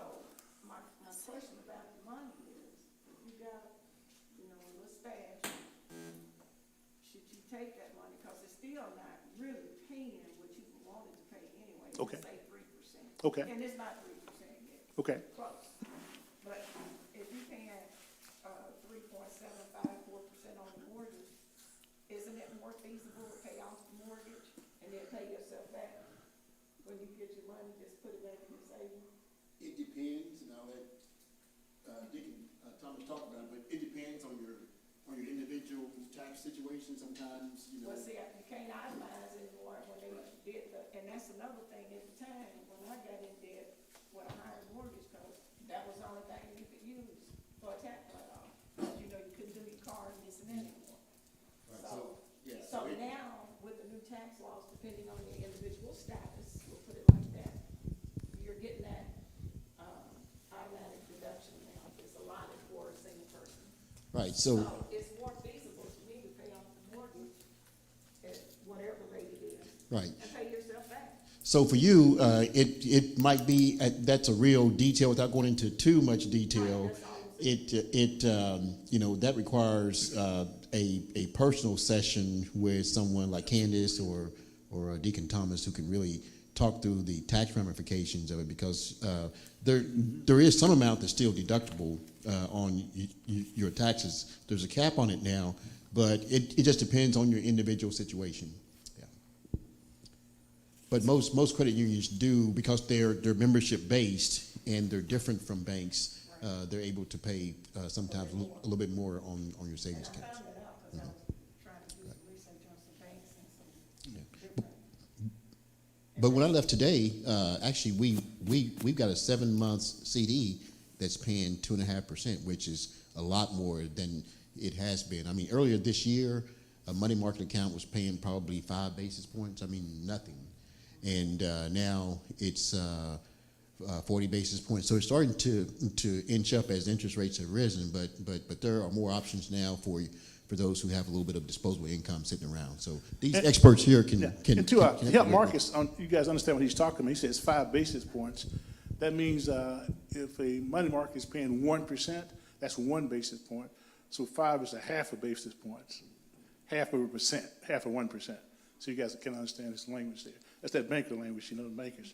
my question about the money is, if you got, a little stash, should you take that money? Because it's still not really paying what you wanted to pay anyway. Okay. Say 3%. Okay. And it's not 3% yet. Okay. Close. But if you paying 3.75, 4% on the mortgage, isn't it more feasible to pay off the mortgage and then pay yourself back? When you get your money, just put it back in your savings? It depends, and I'll let Dick and Thomas talk about it, but it depends on your individual tax situation. Sometimes, Well, see, you can't itemize anymore when they did and that's another thing at the time, when I got in debt with a higher mortgage, because that was the only thing you could use for a tax write-off. You couldn't do your car and this and that anymore. Right, So it- now, with the new tax laws, depending on your individual status, we'll put it like that, you're getting that, automatic deduction now, if it's allotted for a single person. Right, so, So it's more feasible to me to pay off the mortgage at whatever rate it is. right. And pay yourself back. So for you, it might be, that's a real detail without going into too much detail. That requires a personal session with someone like Candace or Deacon Thomas who can really talk through the tax ramifications of it, because there is some amount that's still deductible on your taxes. There's a cap on it now, but it just depends on your individual situation. Yeah. But most credit unions do, because they're membership based and they're different from banks. they're able to pay sometimes a little bit more on your savings accounts. Trying to do some research on some banks and some different. But when I left today, actually we've got a 7-month CD that's paying 2.5%, which is a lot more than it has been. I mean, earlier this year, a money market account was paying probably 5 basis points. I mean, nothing. And now it's 40 basis points. So it's starting to inch up as interest rates have risen. But there are more options now for those who have a little bit of disposable income sitting around. So these experts here can And to help Marcus, you guys understand what he's talking about, he says 5 basis points. That means if a money market is paying 1%, that's 1 basis point. So 5 is a half a basis point, half of a percent, half of 1%. So you guys can understand this language there. That's that banker language, the bankers.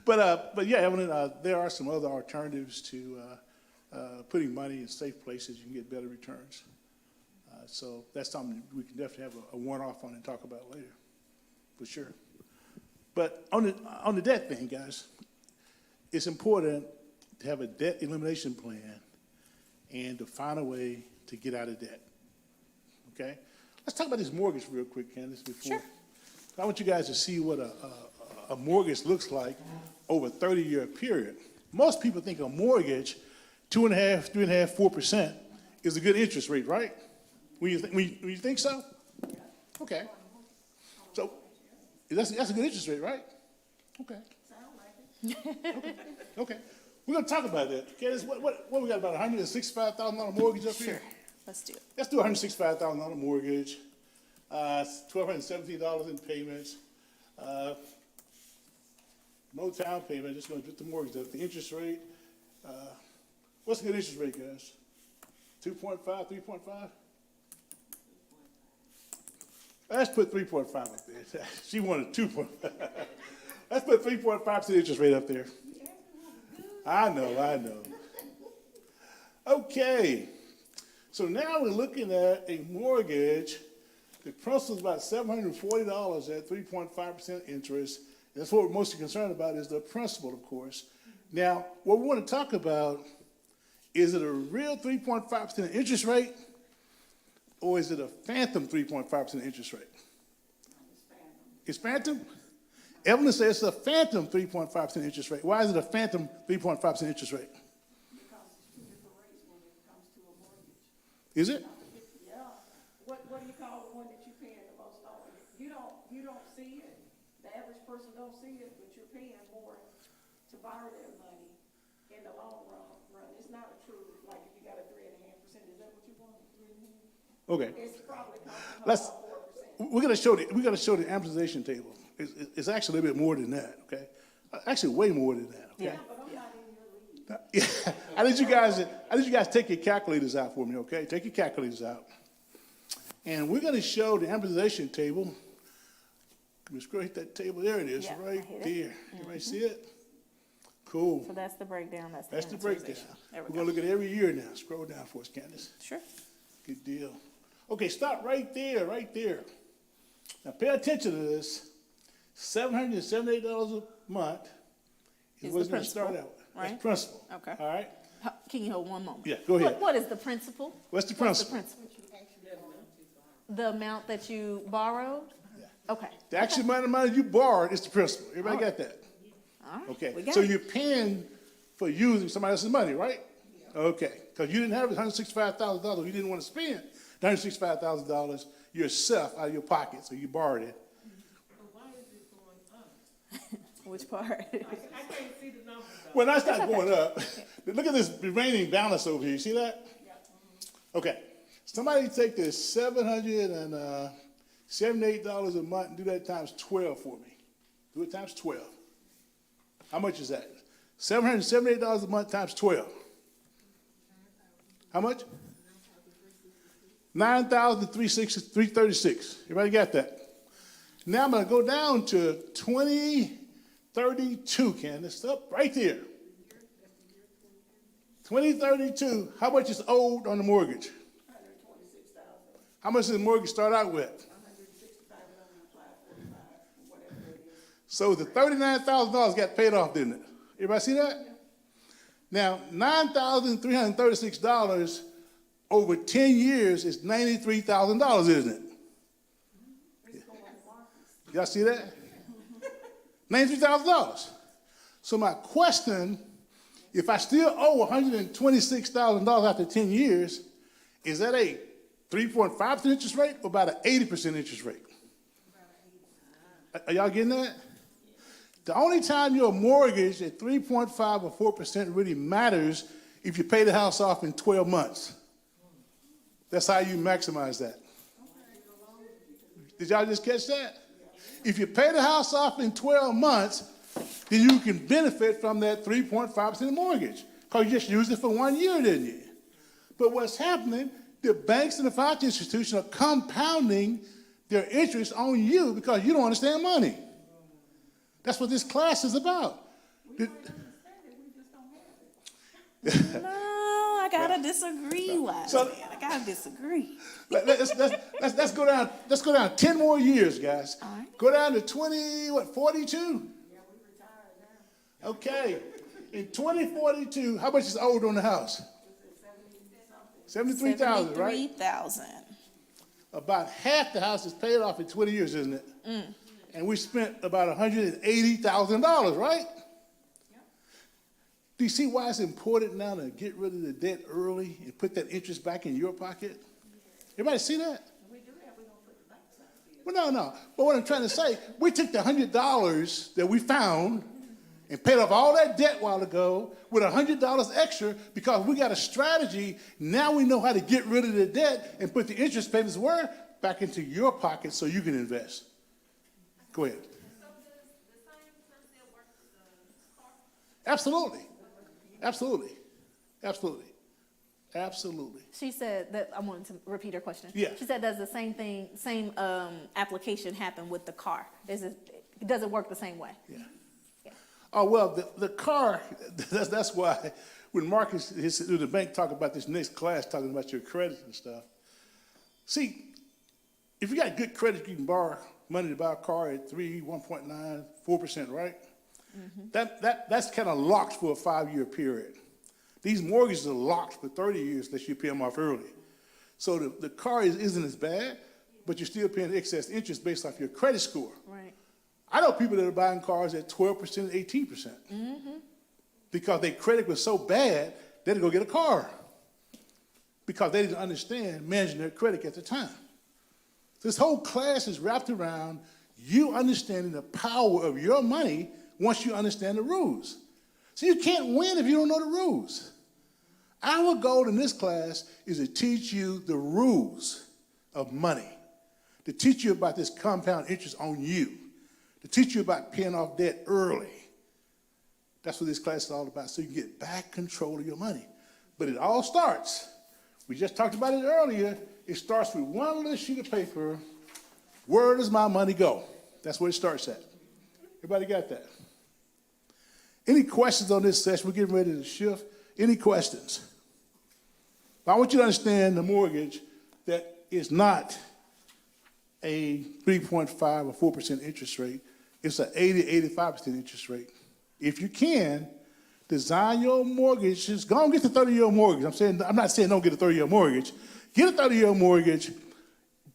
But yeah, Evelyn, there are some other alternatives to putting money in safe places. You can get better returns. So that's something we can definitely have a one-off on and talk about later, for sure. But on the debt thing, guys, it's important to have a debt elimination plan and to find a way to get out of debt. Okay? Let's talk about this mortgage real quick, Candace, before. Sure. I want you guys to see what a mortgage looks like over a 30-year period. Most people think a mortgage, 2.5%, 3.5%, 4% is a good interest rate, right? When you think so? Okay. So that's a good interest rate, right? Okay. Okay. We're gonna talk about that. Okay, what we got, about $165,000 mortgage up here? Sure, let's do it. Let's do a $165,000 mortgage. $1,217 in payments. No down payment. Just gonna put the mortgage up. The interest rate. What's a good interest rate, guys? 2.5, 3.5. Let's put 3.5 up there. She wanted 2.5. Let's put 3.5% interest rate up there. I know. Okay. So now we're looking at a mortgage. The principal is about $740 at 3.5% interest. That's what we're mostly concerned about is the principal, of course. Now, what we want to talk about, is it a real 3.5% interest rate, or is it a phantom 3.5% interest rate? It's phantom? Evelyn says it's a phantom 3.5% interest rate. Why is it a phantom 3.5% interest rate? Because it's two different rates when it comes to a mortgage. Is it? Yeah. What do you call the one that you're paying the most on? You don't see it. The average person don't see it, but you're paying more to borrow their money in the long run. It's not a true, like if you got a 3.5%, is that what you want? 3.5%? Okay. It's probably costing Let's, about 4%. we're gonna show the amortization table. It's actually a little bit more than that, okay? Actually, way more than that, okay? Yeah. But I'm not in your league. Yeah. I need you guys take your calculators out for me, okay? Take your calculators out. And we're gonna show the amortization table. Can we scroll hit that table? There it is, Yeah, I right hit it. there. Everybody see it? Cool. So that's the breakdown, That's the breakdown. There We're we gonna go. look at every year now. Scroll down for us, Candace. Sure. Good deal. Okay, stop right there, right there. Now pay attention to this. $778 a month is Is what it's the gonna start principal, out with. That's right? principal. Okay. All right? Can you hold one moment? Yeah, go ahead. What is the principal? What's the What's the principal? principal? The amount that you borrowed? Okay. The actual amount of money you borrowed is the principal. Everybody got that? All right. Okay. We got So it. you're paying for using somebody else's money, right? Okay. Because you didn't have $165,000. You didn't want to spend the $165,000 yourself out of your pocket, so you borrowed it. But why is it going up? Which part? I can't see the numbers though. Well, that's not going up. Look at this remaining balance over here. You see that? Okay. Somebody take this $778 a month and do that times 12 for me. Do it times 12. How much is that? $778 a month times 12. How much? $9,336. Everybody got that? Now I'm going to go down to 2032, Candace. Up right there. 2032. How much is owed on the mortgage? How much does the mortgage start out with? So the $39,000 got paid off, didn't it? Everybody see that? Now, $9,336 over 10 years is $93,000, isn't it? Y'all see that? $93,000. So my question, if I still owe $126,000 after 10 years, is that a 3.5% interest rate or about an 80% interest rate? Are y'all getting that? The only time your mortgage at 3.5 or 4% really matters if you pay the house off in 12 months. That's how you maximize that. Did y'all just catch that? If you pay the house off in 12 months, then you can benefit from that 3.5% mortgage because you just used it for 1 year, didn't you? But what's happening, the banks and the financial institutions are compounding their interest on you because you don't understand money. That's what this class is about. No, I gotta disagree, Wise So- man. I gotta disagree. Let's go down. Let's go down 10 more years, guys. All right. Go down to 42? Okay. In 2042, how much is owed on the house? 73,000, right? 73,000. About half the house is paid off in 20 years, isn't it? And we spent about $180,000, right? Do you see why it's important now to get rid of the debt early and put that interest back in your pocket? Everybody see that? Well, no. But what I'm trying to say, we took the $100 that we found and paid off all that debt a while ago with $100 extra because we got a strategy. Now we know how to get rid of the debt and put the interest payments where back into your pocket so you can invest. Go ahead. So does the same concept work with the car? Absolutely. She said that, I wanted to repeat her question. Yeah. She said, does the same application happen with the car? Does it work the same way? Yeah. Oh, well, the car, that's why when Marcus through the bank talk about this next class, talking about your credit and stuff. See, if you got good credit, you can borrow money to buy a car at 1.9, 4%, right? That's kind of locked for a 5-year period. These mortgages are locked for 30 years unless you pay them off early. So the car isn't as bad, but you're still paying excess interest based off your credit score. Right. I know people that are buying cars at 12% and 18% because their credit was so bad, they had to go get a car because they didn't understand managing their credit at the time. This whole class is wrapped around you understanding the power of your money once you understand the rules. So you can't win if you don't know the rules. Our goal in this class is to teach you the rules of money, to teach you about this compound interest on you, to teach you about paying off debt early. That's what this class is all about, so you can get back control of your money. But it all starts, we just talked about it earlier, it starts with one little sheet of paper. Where does my money go? That's where it starts at. Everybody got that? Any questions on this session? We're getting ready to shift. Any questions? I want you to understand the mortgage that is not a 3.5 or 4% interest rate. It's an 85% interest rate. If you can, design your mortgage. Just go and get the 30-year mortgage. I'm not saying don't get a 30-year mortgage. Get a 30-year mortgage.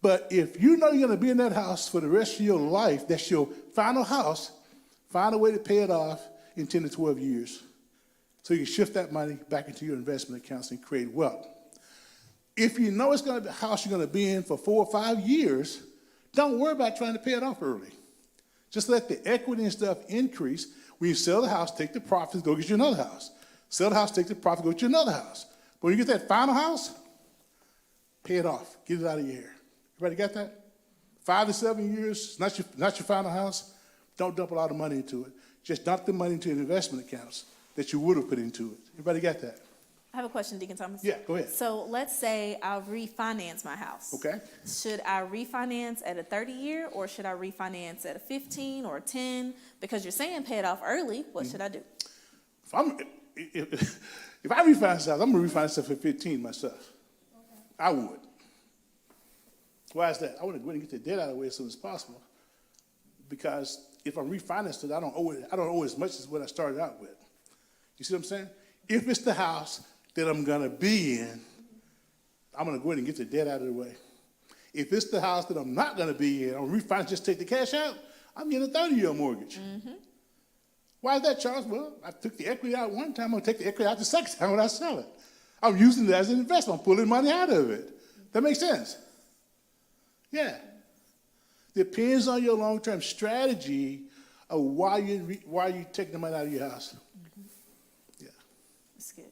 But if you know you're going to be in that house for the rest of your life, that's your final house, find a way to pay it off in 10 to 12 years. So you can shift that money back into your investment accounts and create wealth. If you know it's going to be a house you're going to be in for 4 or 5 years, don't worry about trying to pay it off early. Just let the equity and stuff increase. When you sell the house, take the profits, go get you another house. Sell the house, take the profit, go get you another house. But when you get that final house, pay it off. Get it out of your hair. Everybody got that? 5 to 7 years, not your final house. Don't dump a lot of money into it. Just dump the money into investment accounts that you would have put into it. Everybody got that? I have a question, Deacon Thomas. Yeah, go ahead. So let's say I refinance my house. Okay. Should I refinance at a 30-year or should I refinance at a 15 or a 10? Because you're saying pay it off early. What should I do? If I refinance the house, I'm going to refinance it for 15 myself. Okay. I would. Why is that? I want to go ahead and get the debt out of the way as soon as possible. Because if I'm refinancing it, I don't owe as much as what I started out with. You see what I'm saying? if it's the house that I'm gonna be in, I'm gonna go ahead and get the debt out of the way. If it's the house that I'm not gonna be in, I'm refinance, just take the cash out, I'm getting a 30-year mortgage. Why is that, Charles? Well, I took the equity out one time, I'm gonna take the equity out the second time when I sell it. I'm using it as an investment, I'm pulling money out of it. That makes sense? Yeah. Depends on your long-term strategy of why you taking the money out of your house. Yeah, That's good.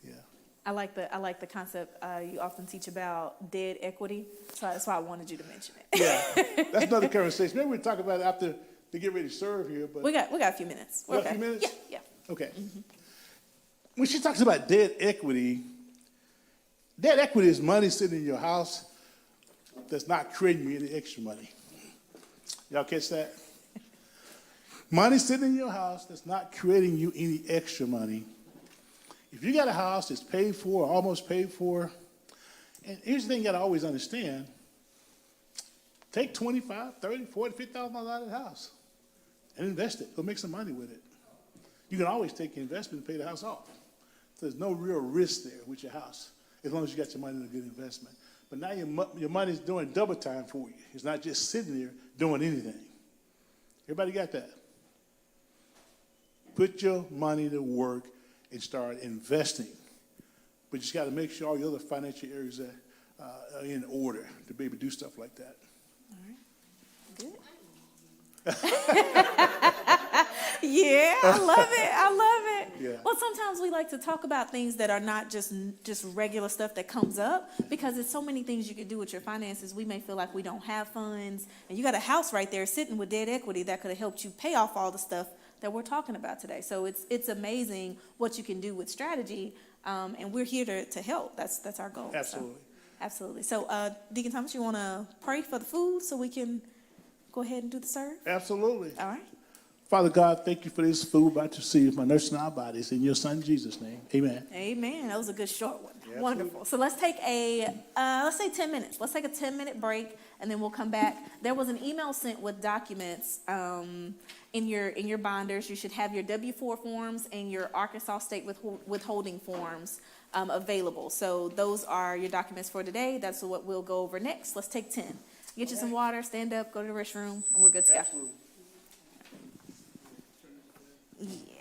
yeah. I like the concept you often teach about dead equity, so that's why I wanted you to mention it. Yeah, that's another conversation. Maybe we'll talk about it after they get ready to serve here, but. We got a few minutes. We got a Okay. few minutes? Yeah. Okay. When she talks about dead equity is money sitting in your house that's not creating you any extra money. Y'all catch that? Money sitting in your house that's not creating you any extra money. If you got a house that's paid for, almost paid for, and here's the thing you got to always understand, take $25,000, $30,000, $40,000, $50,000 out of the house and invest it. Go make some money with it. You can always take your investment and pay the house off. So there's no real risk there with your house, as long as you got your money in a good investment. But now your money's doing double time for you. It's not just sitting there doing anything. Everybody got that? Put your money to work and start investing. But you just got to make sure all your other financial areas are in order to be able to do stuff like that. Good. Yeah, I love it. I love it. Yeah. Well, sometimes we like to talk about things that are not just regular stuff that comes up, because there's so many things you can do with your finances. We may feel like we don't have funds, and you got a house right there sitting with dead equity that could have helped you pay off all the stuff that we're talking about today. So it's amazing what you can do with strategy, and we're here to help. That's our goal. Absolutely. So, absolutely. So, Deacon Thomas, you want to pray for the food so we can go ahead and do the serve? Absolutely. All right. Father God, thank you for this food about to receive my nursing our bodies. In your son Jesus' name, amen. Amen. That was a good short one. Yeah, Wonderful. So let's take let's say 10 minutes. Let's take a 10-minute break, and then we'll come back. There was an email sent with documents in your binders. You should have your W-4 forms and your Arkansas State withholding forms available. So those are your documents for today. That's what we'll go over next. Let's take 10. Get you some water, stand up, go to the restroom, and we're good to go. Absolutely. Yeah.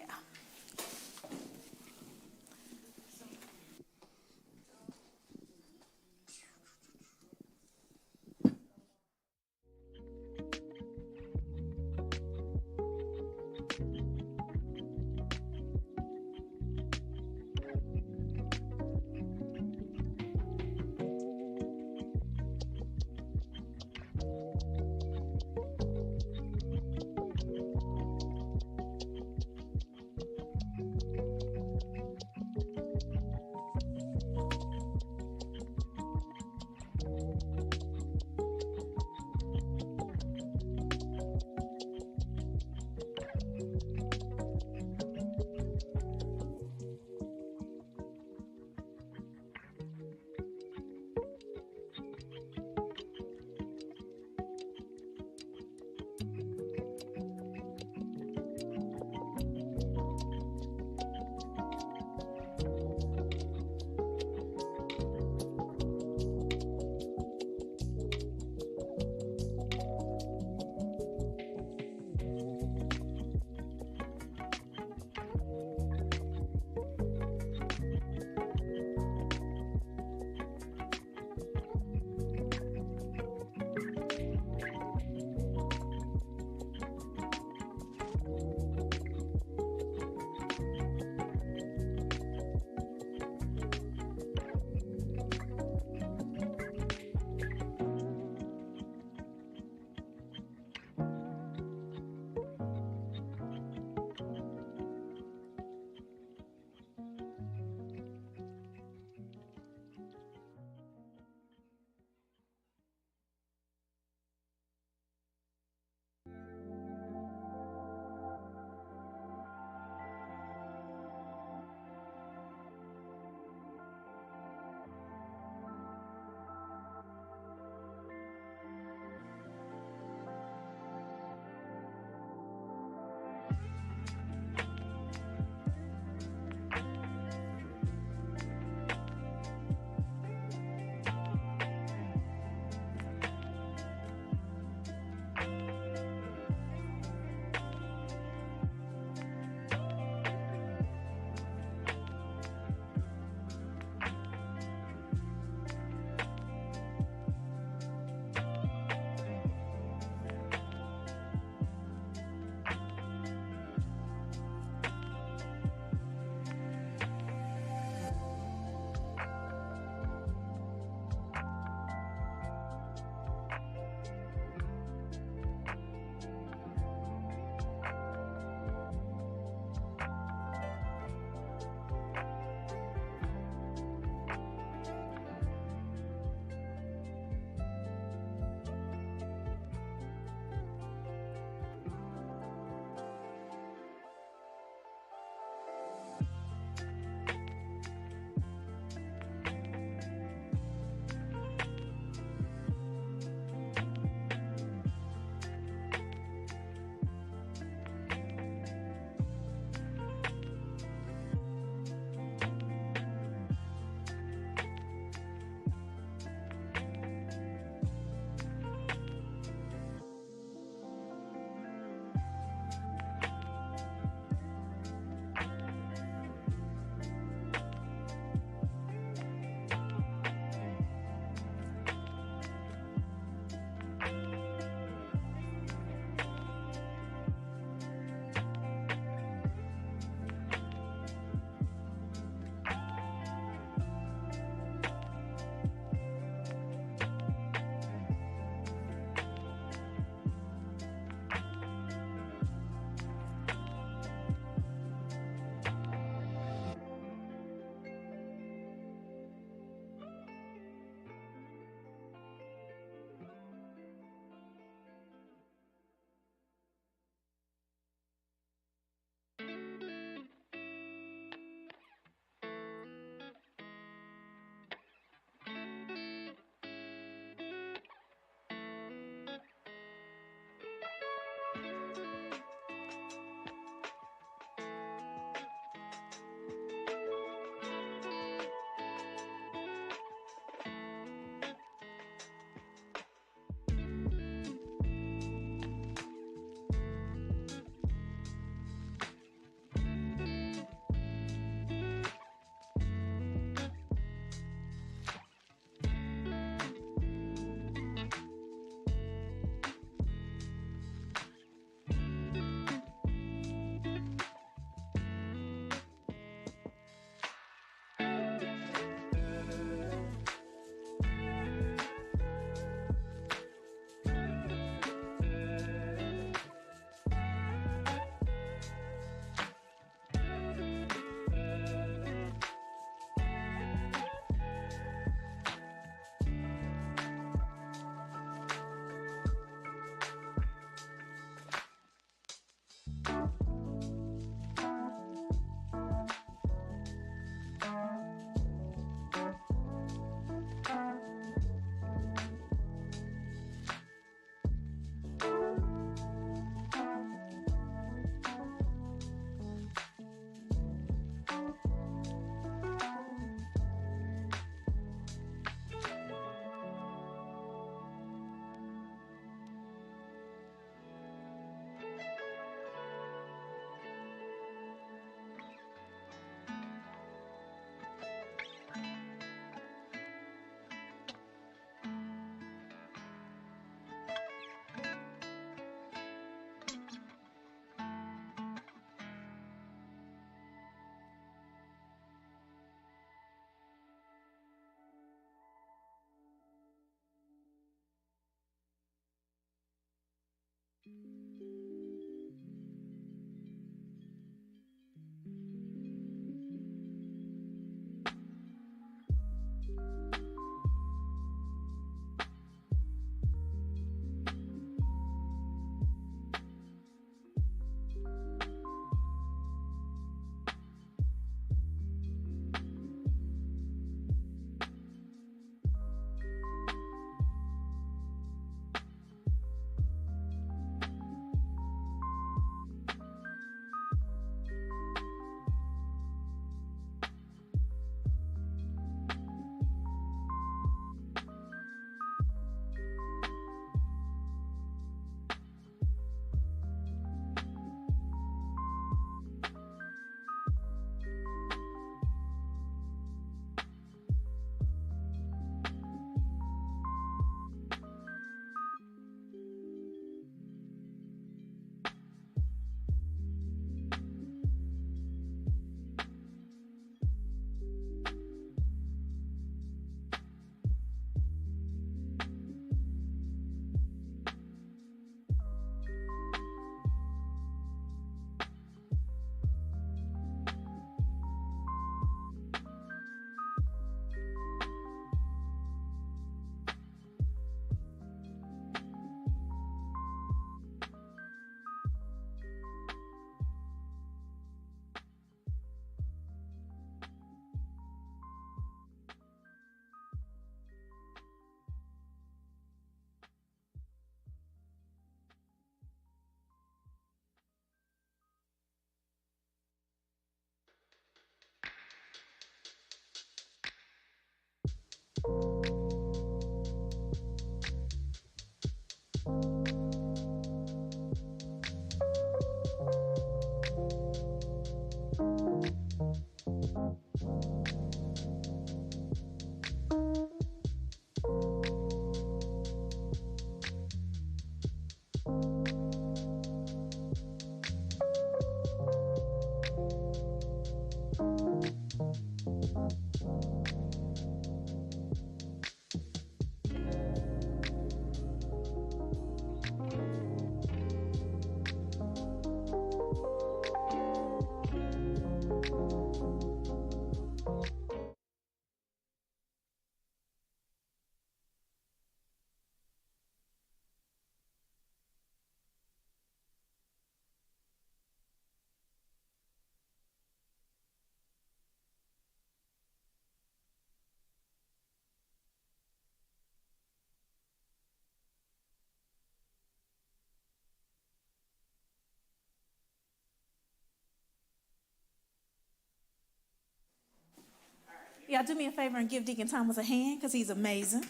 Y'all do me a favor and give Deacon Thomas a hand, because he's amazing.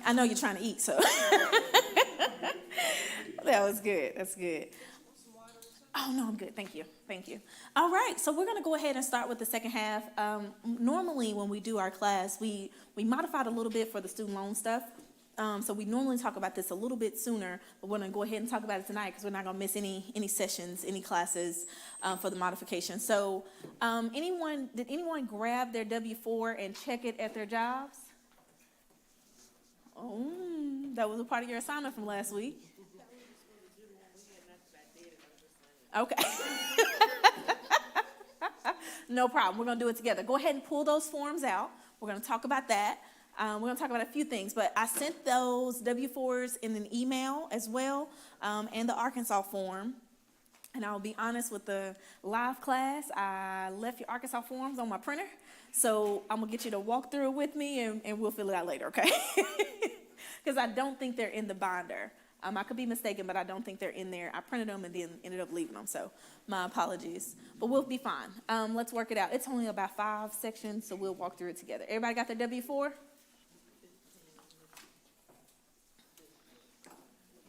I know you're trying to eat, so. That was good, that's good. Oh, no, I'm good, thank you, thank you. All right, so we're gonna go ahead and start with the second half. Normally, when we do our class, we modified a little bit for the student loan stuff. So we normally talk about this a little bit sooner, but we're gonna go ahead and talk about it tonight, because we're not gonna miss any sessions, any classes, for the modification. So, did anyone grab their W-4 and check it at their jobs? Oh, that was a part of your assignment from last week. Okay. No problem, we're gonna do it together. Go ahead and pull those forms out. We're gonna talk about that. We're gonna talk about a few things, but I sent those W-4s in an email as well, and the Arkansas form. And I'll be honest, with the live class, I left your Arkansas forms on my printer. So I'm gonna get you to walk through it with me, and we'll fill it out later, okay? Because I don't think they're in the binder. I could be mistaken, but I don't think they're in there. I printed them and then ended up leaving them, so my apologies. But we'll be fine. Let's work it out. It's only about 5 sections, so we'll walk through it together. Everybody got their W-4?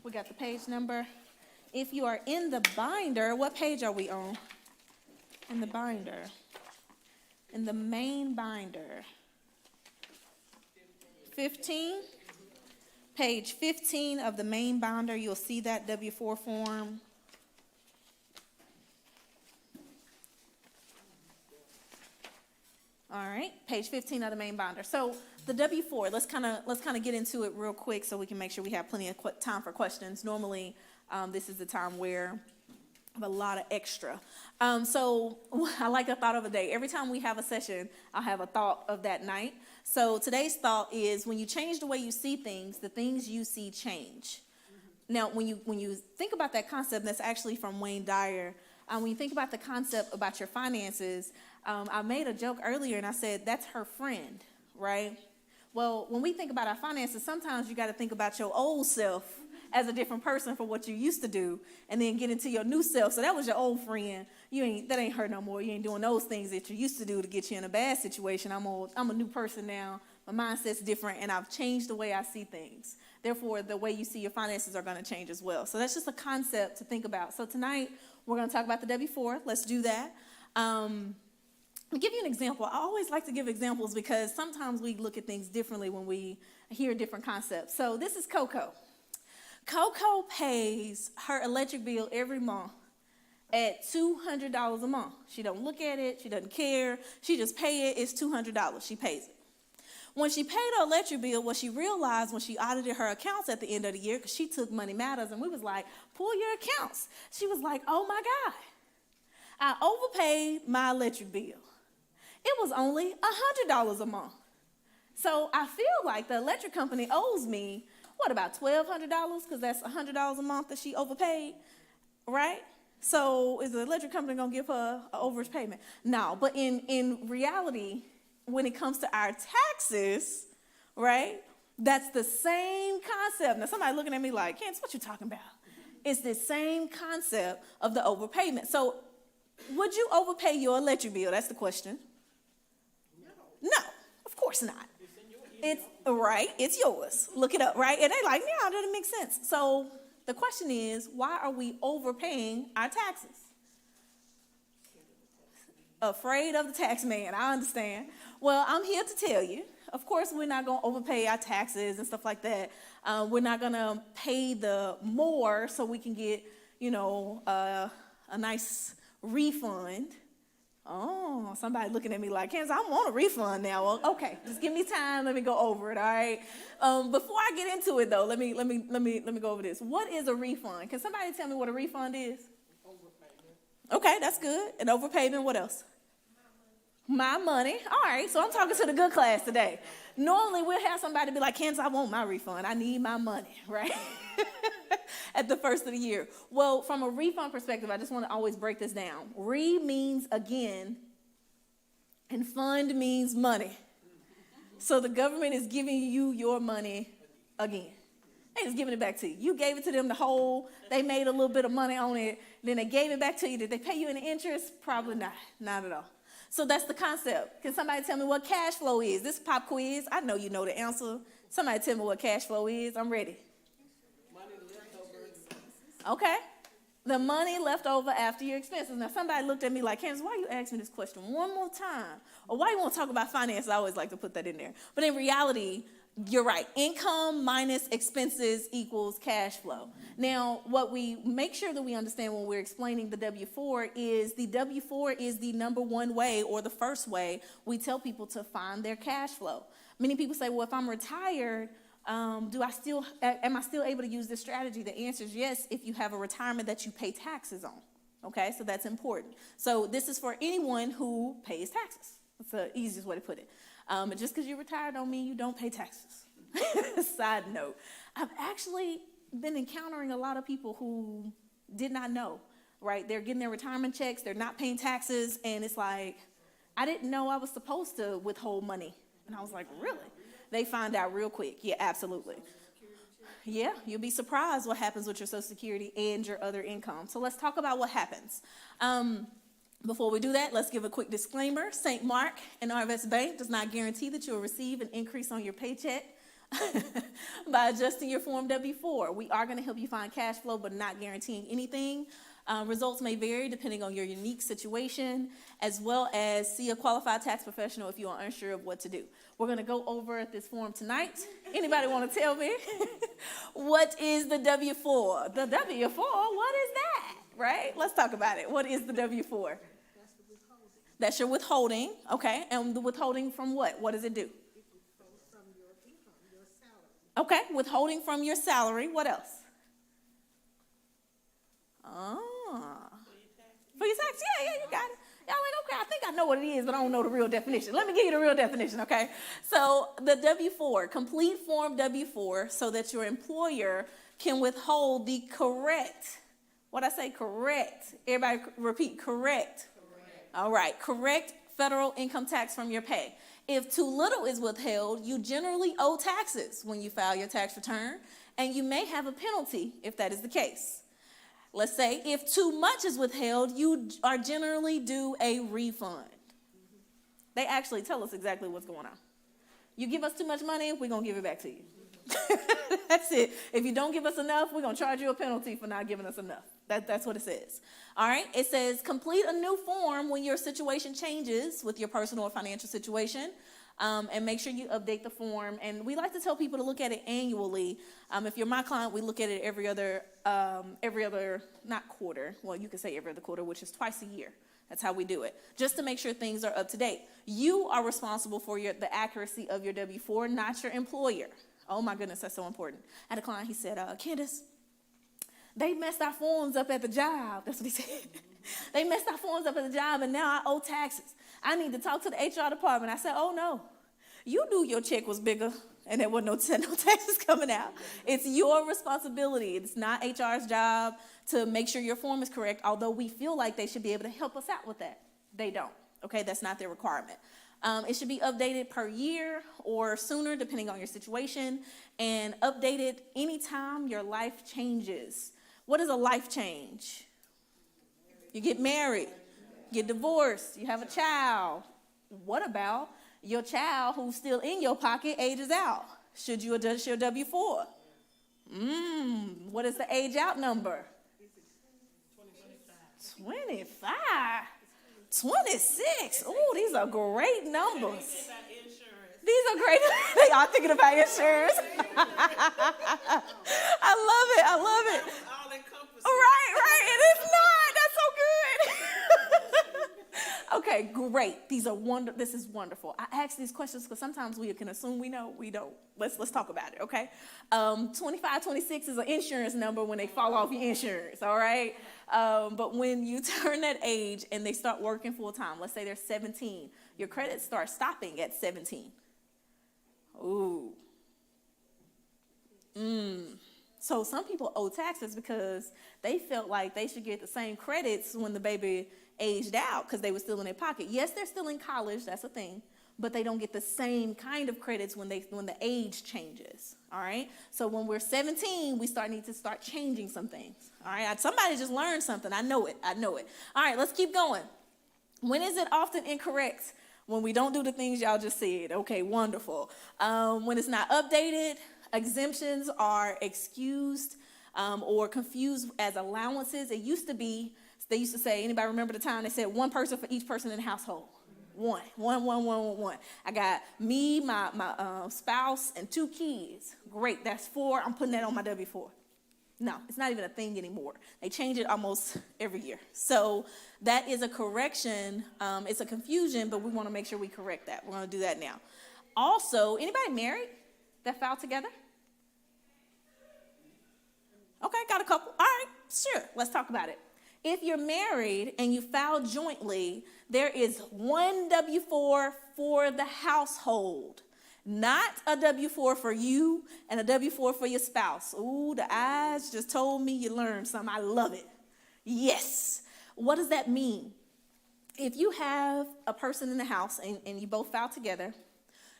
We got the page number. If you are in the binder, what page are we on? In the binder. In the main binder. 15? Page 15 of the main binder, you'll see that W-4 form. All right, page 15 of the main binder. So the W-4, let's kind of get into it real quick so we can make sure we have plenty of time for questions. Normally, this is the time where I have a lot of extra. So I like a thought of a day. Every time we have a session, I'll have a thought of that night. So today's thought is, when you change the way you see things, the things you see change. Now, when you think about that concept, that's actually from Wayne Dyer. When you think about the concept about your finances, I made a joke earlier and I said, that's her friend, right? Well, when we think about our finances, sometimes you got to think about your old self as a different person for what you used to do, and then get into your new self. So that was your old friend. That ain't her no more. You ain't doing those things that you used to do to get you in a bad situation. I'm a new person now. My mindset's different, and I've changed the way I see things. Therefore, the way you see your finances are going to change as well. So that's just a concept to think about. So tonight, we're going to talk about the W-4. Let's do that. I'll give you an example. I always like to give examples because sometimes we look at things differently when we hear different concepts. So this is Coco. Coco pays her electric bill every month at $200 a month. She don't look at it. She doesn't care. She just pay it. It's $200. She pays it. When she paid her electric bill, what she realized when she audited her accounts at the end of the year, because she took Money Matters, and we was like, pull your accounts. She was like, oh my God, I overpaid my electric bill. It was only $100 a month. So I feel like the electric company owes me, what, about $1,200? Because that's $100 a month that she overpaid, right? So is the electric company going to give her an overage payment? No, but in reality, when it comes to our taxes, right, that's the same concept. Now, somebody looking at me like, Candace, what you talking about? It's the same concept of the overpayment. So would you overpay your electric bill? That's the question. No, of course not. It's right, it's yours. Look it up, right? And they like, yeah, that doesn't make sense. So the question is, why are we overpaying our taxes? Afraid of the tax man, I understand. Well, I'm here to tell you, of course, we're not going to overpay our taxes and stuff like that. We're not going to pay the more so we can get, a nice refund. Oh, somebody looking at me like, Candace, I want a refund now. Well, okay, just give me time. Let me go over it. All right. Before I get into it, though, let me go over this. What is a refund? Can somebody tell me what a refund is? Okay, that's good. An overpayment. What else? My money. All right, so I'm talking to the good class today. Normally, we'll have somebody be like, Candace, I want my refund. I need my money, right? At the first of the year. Well, from a refund perspective, I just want to always break this down. Re means again, and fund means money. So the government is giving you your money again. They just giving it back to you. You gave it to them the whole, they made a little bit of money on it, then they gave it back to you. Did they pay you any interest? Probably not at all. So that's the concept. Can somebody tell me what cash flow is? This pop quiz, I know you know the answer. Somebody tell me what cash flow is. I'm ready. Money left over. Okay. The money left over after your expenses. Now, somebody looked at me like, Candace, why you asking me this question one more time? Or why you want to talk about finance? I always like to put that in there. But in reality, you're right. Income minus expenses equals cash flow. Now, what we make sure that we understand when we're explaining the W-4 is the number one way, or the first way we tell people to find their cash flow. Many people say, well, if I'm retired, am I still able to use this strategy? The answer is yes, if you have a retirement that you pay taxes on. Okay, so that's important. So this is for anyone who pays taxes. That's the easiest way to put it. Just because you're retired don't mean you don't pay taxes. Side note, I've actually been encountering a lot of people who did not know, right? They're getting their retirement checks, they're not paying taxes, and it's like, I didn't know I was supposed to withhold money. And I was like, really? They find out real quick. Yeah, absolutely. Yeah, you'll be surprised what happens with your Social Security and your other income. So let's talk about what happens. Before we do that, let's give a quick disclaimer. St. Mark and Arvest Bank does not guarantee that you will receive an increase on your paycheck by adjusting your Form W-4. We are going to help you find cash flow, but not guaranteeing anything. Results may vary depending on your unique situation, as well as see a qualified tax professional if you are unsure of what to do. We're going to go over this form tonight. Anybody want to tell me what is the W-4? The W-4, what is that? Right? Let's talk about it. What is the W-4? That's your withholding, okay? And the withholding from what? What does it do? Okay, withholding from your salary. What else? For your tax? Yeah, you got it. Y'all like, okay, I think I know what it is, but I don't know the real definition. Let me give you the real definition, okay? So the W-4, complete form W-4, so that your employer can withhold the correct, what I say, correct. Everybody repeat, correct. All right, correct federal income tax from your pay. If too little is withheld, you generally owe taxes when you file your tax return, and you may have a penalty if that is the case. Let's say if too much is withheld, you are generally due a refund. They actually tell us exactly what's going on. You give us too much money, we're going to give it back to you. That's it. If you don't give us enough, we're going to charge you a penalty for not giving us enough. That's what it says. All right. It says complete a new form when your situation changes with your personal or financial situation. And make sure you update the form. And we like to tell people to look at it annually. If you're my client, we look at it every other, not quarter. Well, you could say every other quarter, which is twice a year. That's how we do it, just to make sure things are up to date. You are responsible for the accuracy of your W-4, not your employer. Oh my goodness, that's so important. I had a client, he said, Candace, they messed our forms up at the job. That's what he said. They messed our forms up at the job, and now I owe taxes. I need to talk to the HR department. I said, oh no, you knew your check was bigger and there were no taxes coming out. It's your responsibility. It's not HR's job to make sure your form is correct, although we feel like they should be able to help us out with that. They don't, okay? That's not their requirement. It should be updated per year or sooner, depending on your situation, and updated anytime your life changes. What is a life change? You get married, get divorced, you have a child. What about your child who's still in your pocket ages out? Should you adjust your W-4? What is the age out number? 25. 26. Oh, these are great numbers. These are great. They are thinking about insurance. I love it. All encompassing. Right. It is not. That's so good. Okay, great. This is wonderful. I ask these questions because sometimes we can assume we know, we don't. Let's talk about it, okay? 25, 26 is an insurance number when they fall off your insurance, all right? But when you turn that age and they start working full time, let's say they're 17, your credit starts stopping at 17. Ooh. So some people owe taxes because they felt like they should get the same credits when the baby aged out because they were still in their pocket. Yes, they're still in college, that's a thing, but they don't get the same kind of credits when the age changes, all right? So when we're 17, we need to start changing some things, all right? Somebody just learned something. I know it. All right, let's keep going. When is it often incorrect? When we don't do the things y'all just said. Okay, wonderful. When it's not updated, exemptions are excused or confused as allowances. It used to be, they used to say, anybody remember the time they said one person for each person in the household? One. I got me, my spouse, and 2 kids. Great, that's 4. I'm putting that on my W-4. No, it's not even a thing anymore. They change it almost every year. So that is a correction. It's a confusion, but we want to make sure we correct that. We're going to do that now. Also, anybody married that filed together? Okay, got a couple. All right, sure. Let's talk about it. If you're married and you file jointly, there is one W-4 for the household. Not a W-4 for you and a W-4 for your spouse. Ooh, the eyes just told me you learned something. I love it. Yes. What does that mean? If you have a person in the house and you both file together,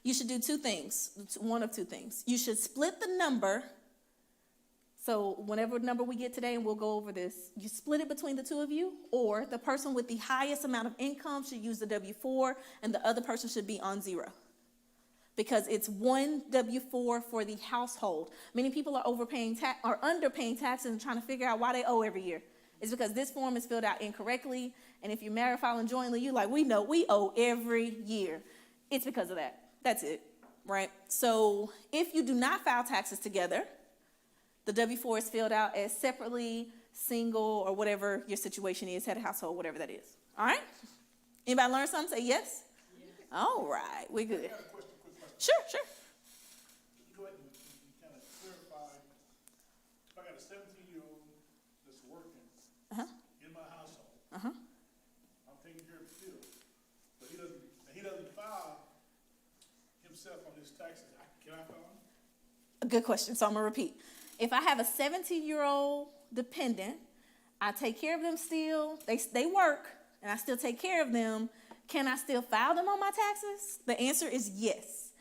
you should do 2 things, one of 2 things. You should split the number. So whatever number we get today, and we'll go over this, you split it between the 2 of you, or the person with the highest amount of income should use the W-4 and the other person should be on 0. Because it's one W-4 for the household. Many people are underpaying taxes and trying to figure out why they owe every year. It's because this form is filled out incorrectly, and if you're married filing jointly, you're like, we know we owe every year. It's because of that. That's it, right? So if you do not file taxes together, the W-4 is filled out as separately, single, or whatever your situation is, head of household, whatever that is. All right? Anybody learn something? Say yes? All right, we're good. Sure. Go ahead and kind myself on these taxes, can I file them? A good question, so I'm gonna repeat. If I have a 17-year-old dependent, I take care of them still, they work, and I still take care of them, can I still file them on my taxes? The answer is yes,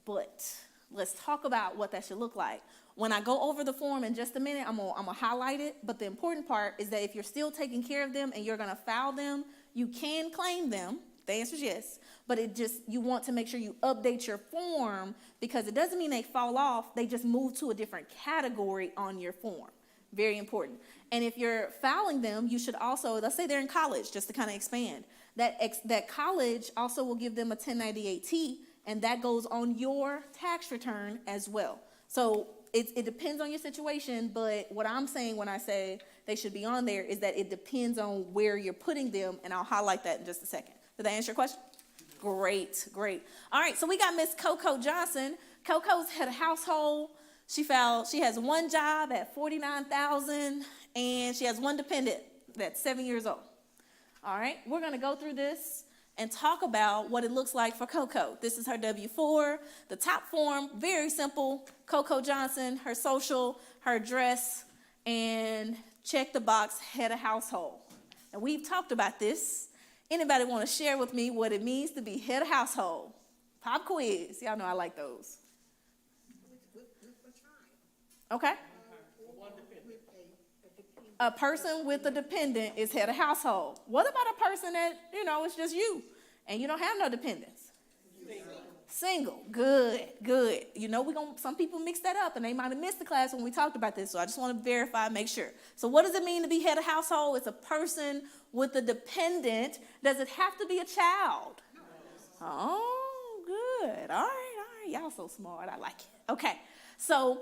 but let's talk about what that should look like. When I go over the form in just a minute, I'm gonna highlight it, but the important part is that if you're still taking care of them and you're gonna file them, you can claim them. The answer is yes, but you want to make sure you update your form because it doesn't mean they fall off, they just move to a different category on your form. Very important. And if you're filing them, you should also, let's say they're in college, just to kind of expand, that college also will give them a 1098T, and that goes on your tax return as well. So it depends on your situation, but what I'm saying when I say they should be on there is that it depends on where you're putting them, and I'll highlight that in just a second. Did that answer your question? Great. All right, so we got Miss Coco Johnson. Coco's head of household. She has one job at $49,000, and she has one dependent that's 7 years old. All right, we're gonna go through this and talk about what it looks like for Coco. This is her W-4. The top form, very simple. Coco Johnson, her social, her address, and check the box, head of household. And we've talked about this. Anybody want to share with me what it means to be head of household? Pop quiz. Y'all know I like those. Okay. A person with a dependent is head of household. What about a person that, it's just you and you don't have no dependents? Single. Good. Some people mix that up and they might have missed the class when we talked about this. So I just want to verify, make sure. So what does it mean to be head of household? It's a person with a dependent. Does it have to be a child? Oh, good. All right. Y'all so smart. I like it. Okay. So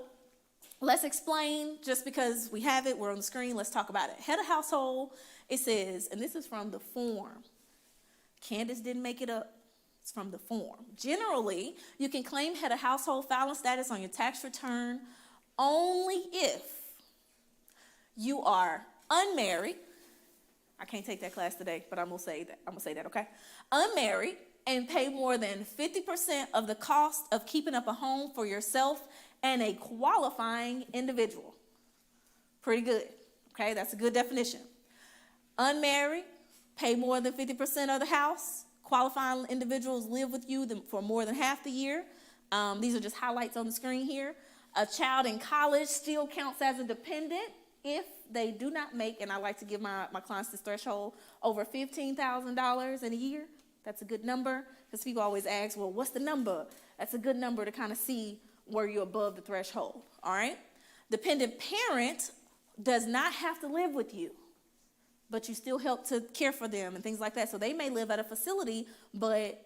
let's explain, just because we have it, we're on the screen, let's talk about it. Head of household, it says, and this is from the form. Candace didn't make it up. It's from the form. Generally, you can claim head of household filing status on your tax return only if you are unmarried. I can't take that class today, but I'm gonna say that, okay? Unmarried and pay more than 50% of the cost of keeping up a home for yourself and a qualifying individual. Pretty good, okay? That's a good definition. Unmarried, pay more than 50% of the house. Qualifying individuals live with you for more than half the year. These are just highlights on the screen here. A child in college still counts as a dependent if they do not make, and I like to give my clients this threshold, over $15,000 in a year. That's a good number, because people always ask, well, what's the number? That's a good number to kind of see where you're above the threshold, all right? Dependent parent does not have to live with you, but you still help to care for them and things like that. So they may live at a facility, but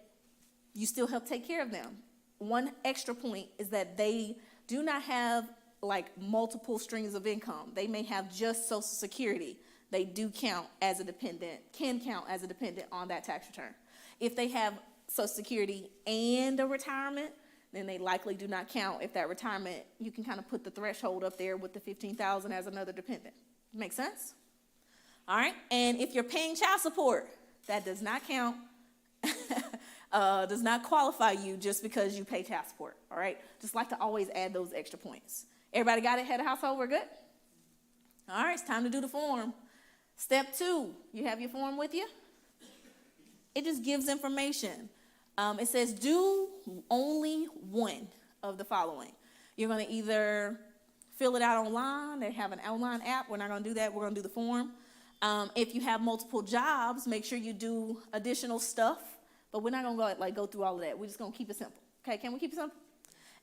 you still help take care of them. One extra point is that they do not have like multiple streams of income. They may have just Social Security. They do count as a dependent, can count as a dependent on that tax return. If they have Social Security and a retirement, then they likely do not count. If that retirement, you can kind of put the threshold up there with the $15,000 as another dependent. Make sense? All right, and if you're paying child support, that does not count, does not qualify you just because you pay child support, all right? Just like to always add those extra points. Everybody got it, head of household, we're good? All right, it's time to do the form. Step 2, you have your form with you? It just gives information. It says do only one of the following. You're gonna either fill it out online, they have an online app, we're not gonna do that, we're gonna do the form. If you have multiple jobs, make sure you do additional stuff, but we're not gonna go through all of that. We're just gonna keep it simple. Okay, can we keep it simple?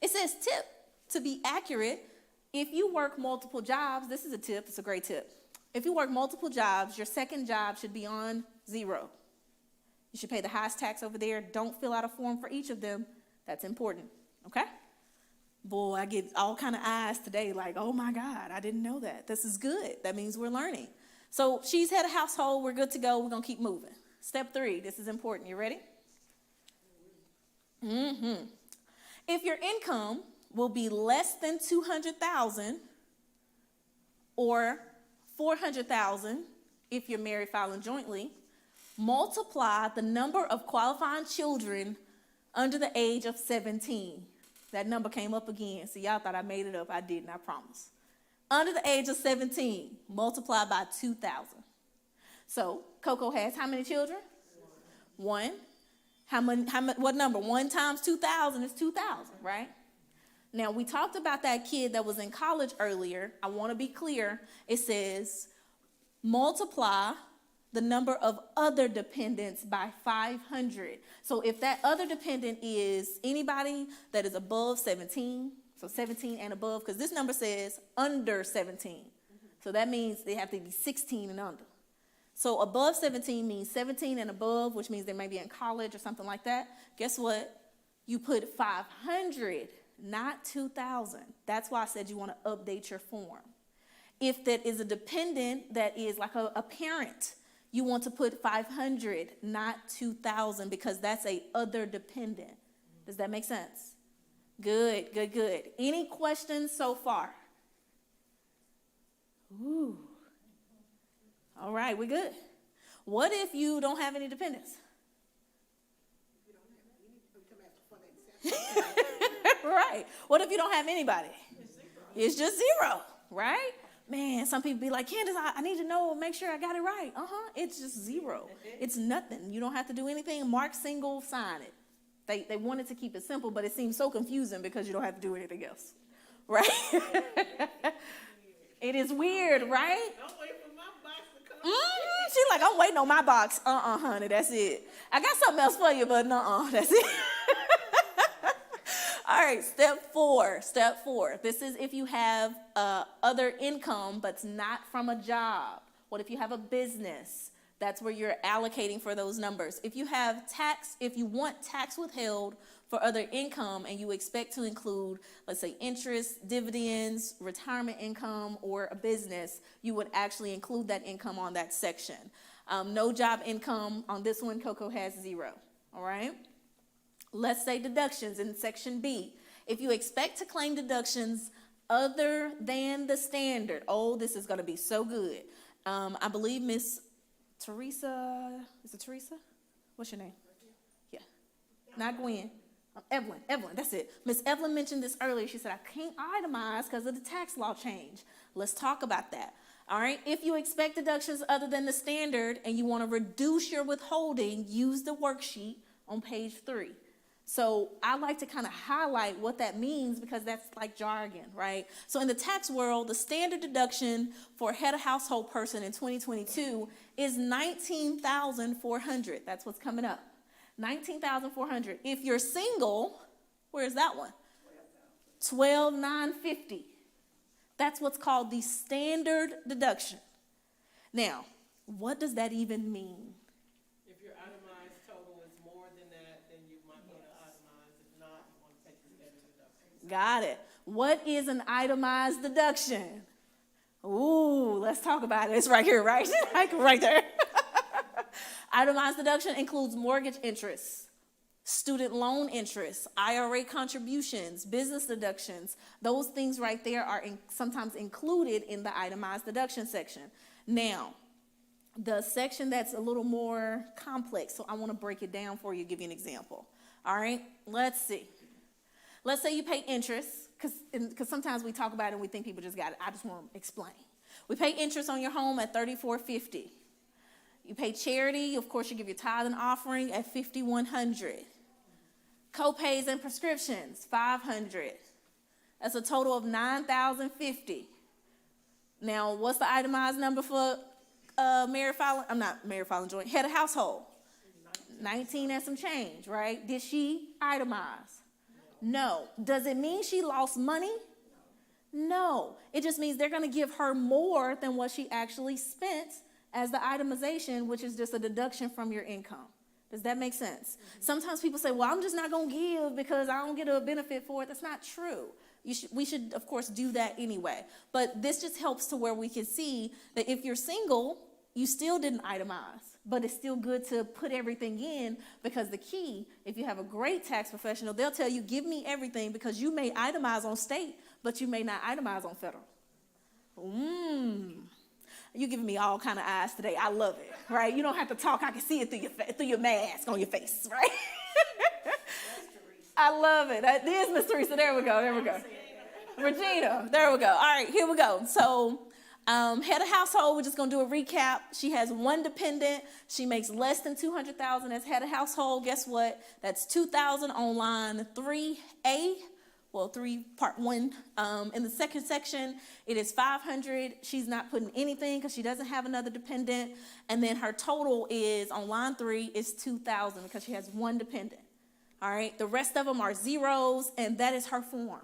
It says tip, to be accurate, if you work multiple jobs, this is a tip, it's a great tip. If you work multiple jobs, your second job should be on 0. You should pay the highest tax over there. Don't fill out a form for each of them. That's important, okay? Boy, I get all kind of eyes today like, oh my God, I didn't know that. This is good. That means we're learning. So she's head of household. We're good to go. We're going to keep moving. Step 3, this is important. You ready? If your income will be less than $200,000 or $400,000 if you're married filing jointly, multiply the number of qualifying children under the age of 17. That number came up again. So y'all thought I made it up. I didn't, I promise. Under the age of 17, multiply by 2,000. So Coco has how many children? One. What number? 1 times 2,000 is 2,000, right? Now, we talked about that kid that was in college earlier. I want to be clear. It says multiply the number of other dependents by 500. So if that other dependent is anybody that is above 17, so 17 and above, because this number says under 17. So that means they have to be 16 and under. So above 17 means 17 and above, which means they may be in college or something like that. Guess what? You put 500, not 2,000. That's why I said you want to update your form. If that is a dependent that is like a parent, you want to put 500, not 2,000, because that's a other dependent. Does that make sense? Good, good, good. Any questions so far? Ooh. All right, we're good. What if you don't have any dependents? Right. What if you don't have anybody? It's just zero, right? Man, some people be like, Candace, I need to know, make sure I got it right. It's just zero. It's nothing. You don't have to do anything. Mark single, sign it. They wanted to keep it simple, but it seems so confusing because you don't have to do anything else, right? It is weird, right? I'm waiting for my box to come. She's like, I'm waiting on my box. Honey, that's it. I got something else for you, but that's it. All right, step four. This is if you have other income, but it's not from a job. What if you have a business? That's where you're allocating for those numbers. If you want tax withheld for other income and you expect to include, let's say, interest, dividends, retirement income, or a business, you would actually include that income on that section. No job income on this one, Coco has 0, all right? Let's say deductions in section B. If you expect to claim deductions other than the standard, this is gonna be so good. I believe Miss Teresa, is it Teresa? What's your name? Yeah, not Gwen. Evelyn, that's it. Miss Evelyn mentioned this earlier. She said, I can't itemize because of the tax law change. Let's talk about that. All right, if you expect deductions other than the standard and you want to reduce your withholding, use the worksheet on page 3. So I like to kind of highlight what that means because that's like jargon, right? So in the tax world, the standard deduction for a head of household person in 2022 is $19,400. That's what's coming up. $19,400. If you're single, where's that one? $12,950. That's what's called the standard deduction. Now, what does that even mean? If your itemized total is more than that, then you might want to itemize. If not, you want to take the standard deduction. Got it. What is an itemized deduction? Ooh, let's talk about it. It's right here, right? Like right there. Itemized deduction includes mortgage interest, student loan interest, IRA contributions, business deductions. Those things right there are sometimes included in the itemized deduction section. Now, the section that's a little more complex, so I want to break it down for you, give you an example. All right, let's see. Let's say you pay interest, because sometimes we talk about it and we think people just got it. I just want to explain. We pay interest on your home at $3,450. You pay charity, of course, you give your tithe and offering at $5,100. Co-pays and prescriptions, $500. That's a total of $9,050. Now, what's the itemized number for head of household? 19 and some change, right? Did she itemize? No. Does it mean she lost money? No. It just means they're going to give her more than what she actually spent as the itemization, which is just a deduction from your income. Does that make sense? Sometimes people say, well, I'm just not going to give because I don't get a benefit for it. That's not true. We should, of course, do that anyway. But this just helps to where we can see that if you're single, you still didn't itemize, but it's still good to put everything in, because the key, if you have a great tax professional, they'll tell you, give me everything, because you may itemize on state, but you may not itemize on federal. You're giving me all kind of eyes today. I love it, right? You don't have to talk. I can see it through your mask on your face, right? I love it. There's Miss Teresa. There we go. There we go. Regina. There we go. All right, here we go. So, head of household, we're just going to do a recap. She has one dependent. She makes less than $200,000 as head of household. Guess what? That's $2,000 on line 3A. Well, 3 part 1. In the second section, it is $500. She's not putting anything because she doesn't have another dependent. And then her total is on line 3 is $2,000 because she has one dependent. All right. The rest of them are zeros, and that is her form.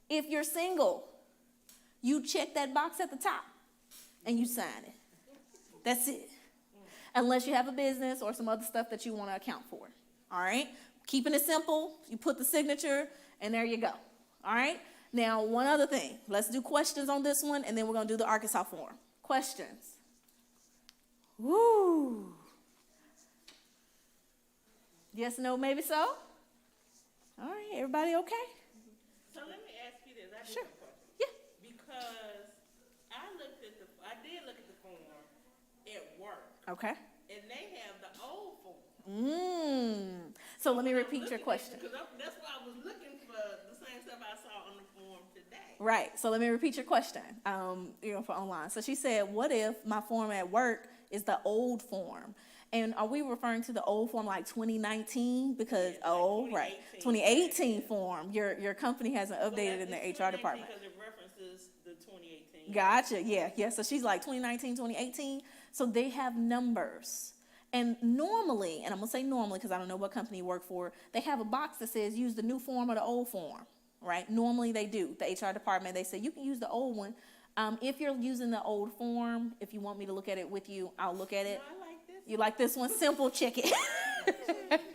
If you're single, you check that box at the top and you sign it. That's it. Unless you have a business or some other stuff that you want to account for. All right. Keeping it simple, you put the signature. And there you go. All right? Now, one other thing. Let's do questions on this one, and then we're going to do the Arkansas form. Questions? Woo. Yes, no, maybe so? All right. Everybody okay? So let me ask you this. I do Sure. have a question. Yeah. Because I did look at the form at work, Okay. and they have the old form. So let me repeat your question. Because that's why I was looking for the same stuff I saw on the form today. Right. So let me repeat your question, for online. So she said, what if my form at work is the old form? And are we referring to the old form like 2019? Because, right, 2018 form. Your company hasn't updated in the HR department. Because it references the 2018. Gotcha. Yeah. So she's like 2019, 2018. So they have numbers. And normally, and I'm going to say normally because I don't know what company you work for, they have a box that says use the new form or the old form, right? Normally they do. The HR department, they say you can use the old one. If you're using the old form, if you want me to look at it with you, I'll look at it. I like this. You like this one? Simple, check it. So can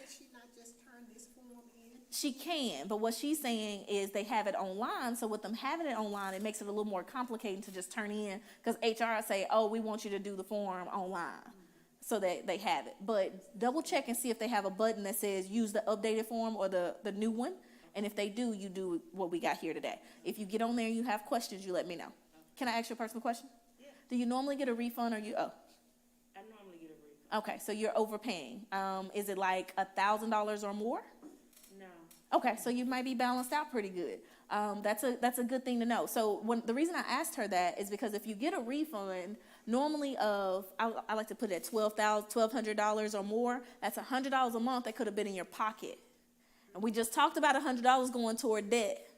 she not just turn this form in? She can, but what she's saying is they have it online. So with them having it online, it makes it a little more complicated to just turn in because HR say, oh, we want you to do the form online. So that they have it. But double check and see if they have a button that says use the updated form or the new one. And if they do, you do what we got here today. If you get on there and you have questions, you let me know. Can I ask you a personal question? Yeah. Do you normally get a refund or you owe? I normally get a refund. Okay, so you're overpaying. Is it like $1,000 or more? No. Okay, so you might be balanced out pretty good. That's a good thing to know. So the reason I asked her that is because if you get a refund, normally I like to put it at $1,200 or more. That's $100 a month that could have been in your pocket. And we just talked about $100 going toward debt,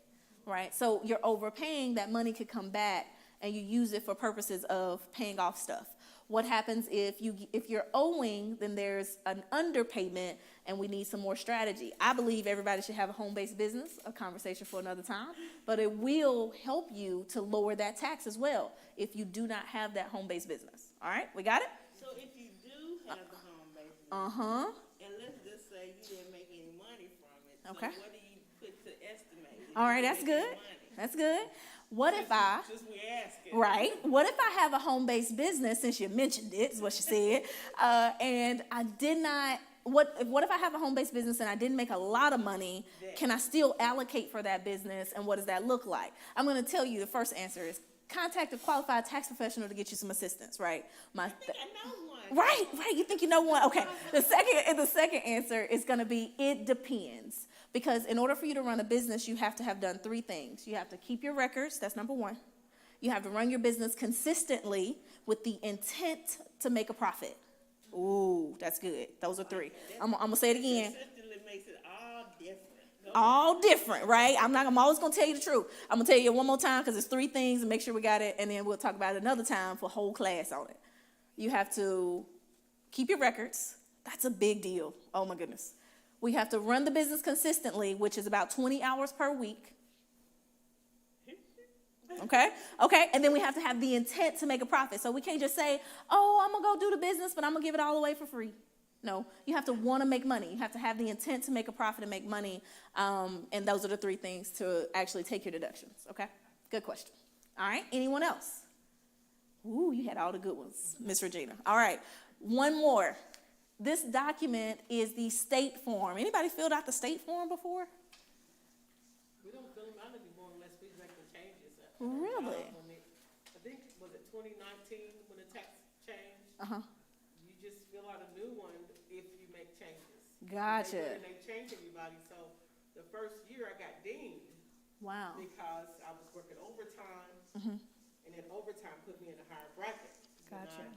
right? So you're overpaying. That money could come back and you use it for purposes of paying off stuff. What happens if you're owing, then there's an underpayment and we need some more strategy. I believe everybody should have a home-based business, a conversation for another time, but it will help you to lower that tax as well if you do not have that home-based business. All right, we got it? So if you do have the home base, and let's just say you didn't make any money from it, Okay. so what do you put to estimate? If All you right, didn't that's make any good. money? That's good. What if I... Just we asking. Right. What if I have a home-based business, since you mentioned it, is what she said, and I did not, what if I have a home-based business and I didn't make a lot of money, can I still allocate for that business, and what does that look like? I'm going to tell you the first answer is contact a qualified tax professional to get you some assistance, right? I know one. Right, you think you know one? Okay. The second answer is going to be it depends. Because in order for you to run a business, you have to have done 3 things. You have to keep your records. That's number 1. You have to run your business consistently with the intent to make a profit. Ooh, that's good. Those are 3. I'm going to say it again. Consistently makes it all different. All different, right? I'm always going to tell you the truth. I'm going to tell you one more time because it's 3 things and make sure we got it. And then we'll talk about it another time for a whole class on it. You have to keep your records. That's a big deal. Oh, my goodness. We have to run the business consistently, which is about 20 hours per week. Okay? And then we have to have the intent to make a profit. So we can't just say, oh, I'm going to go do the business, but I'm going to give it all away for free. No, you have to want to make money. You have to have the intent to make a profit and make money. And those are the 3 things to actually take your deductions. Okay? Good question. All right. Anyone else? Ooh, you had all the good ones, Miss Regina. All right. One more. This document is the state form. Anybody filled out the state form before? We don't fill them out anymore unless we make the changes. Really? I think, was it 2019 when the tax changed? Uh-huh. You just fill out a new one if you make changes. Gotcha. And they change everybody, so the first year I got dinged Wow. because I was working overtime, and then overtime put me in a higher bracket. than Gotcha.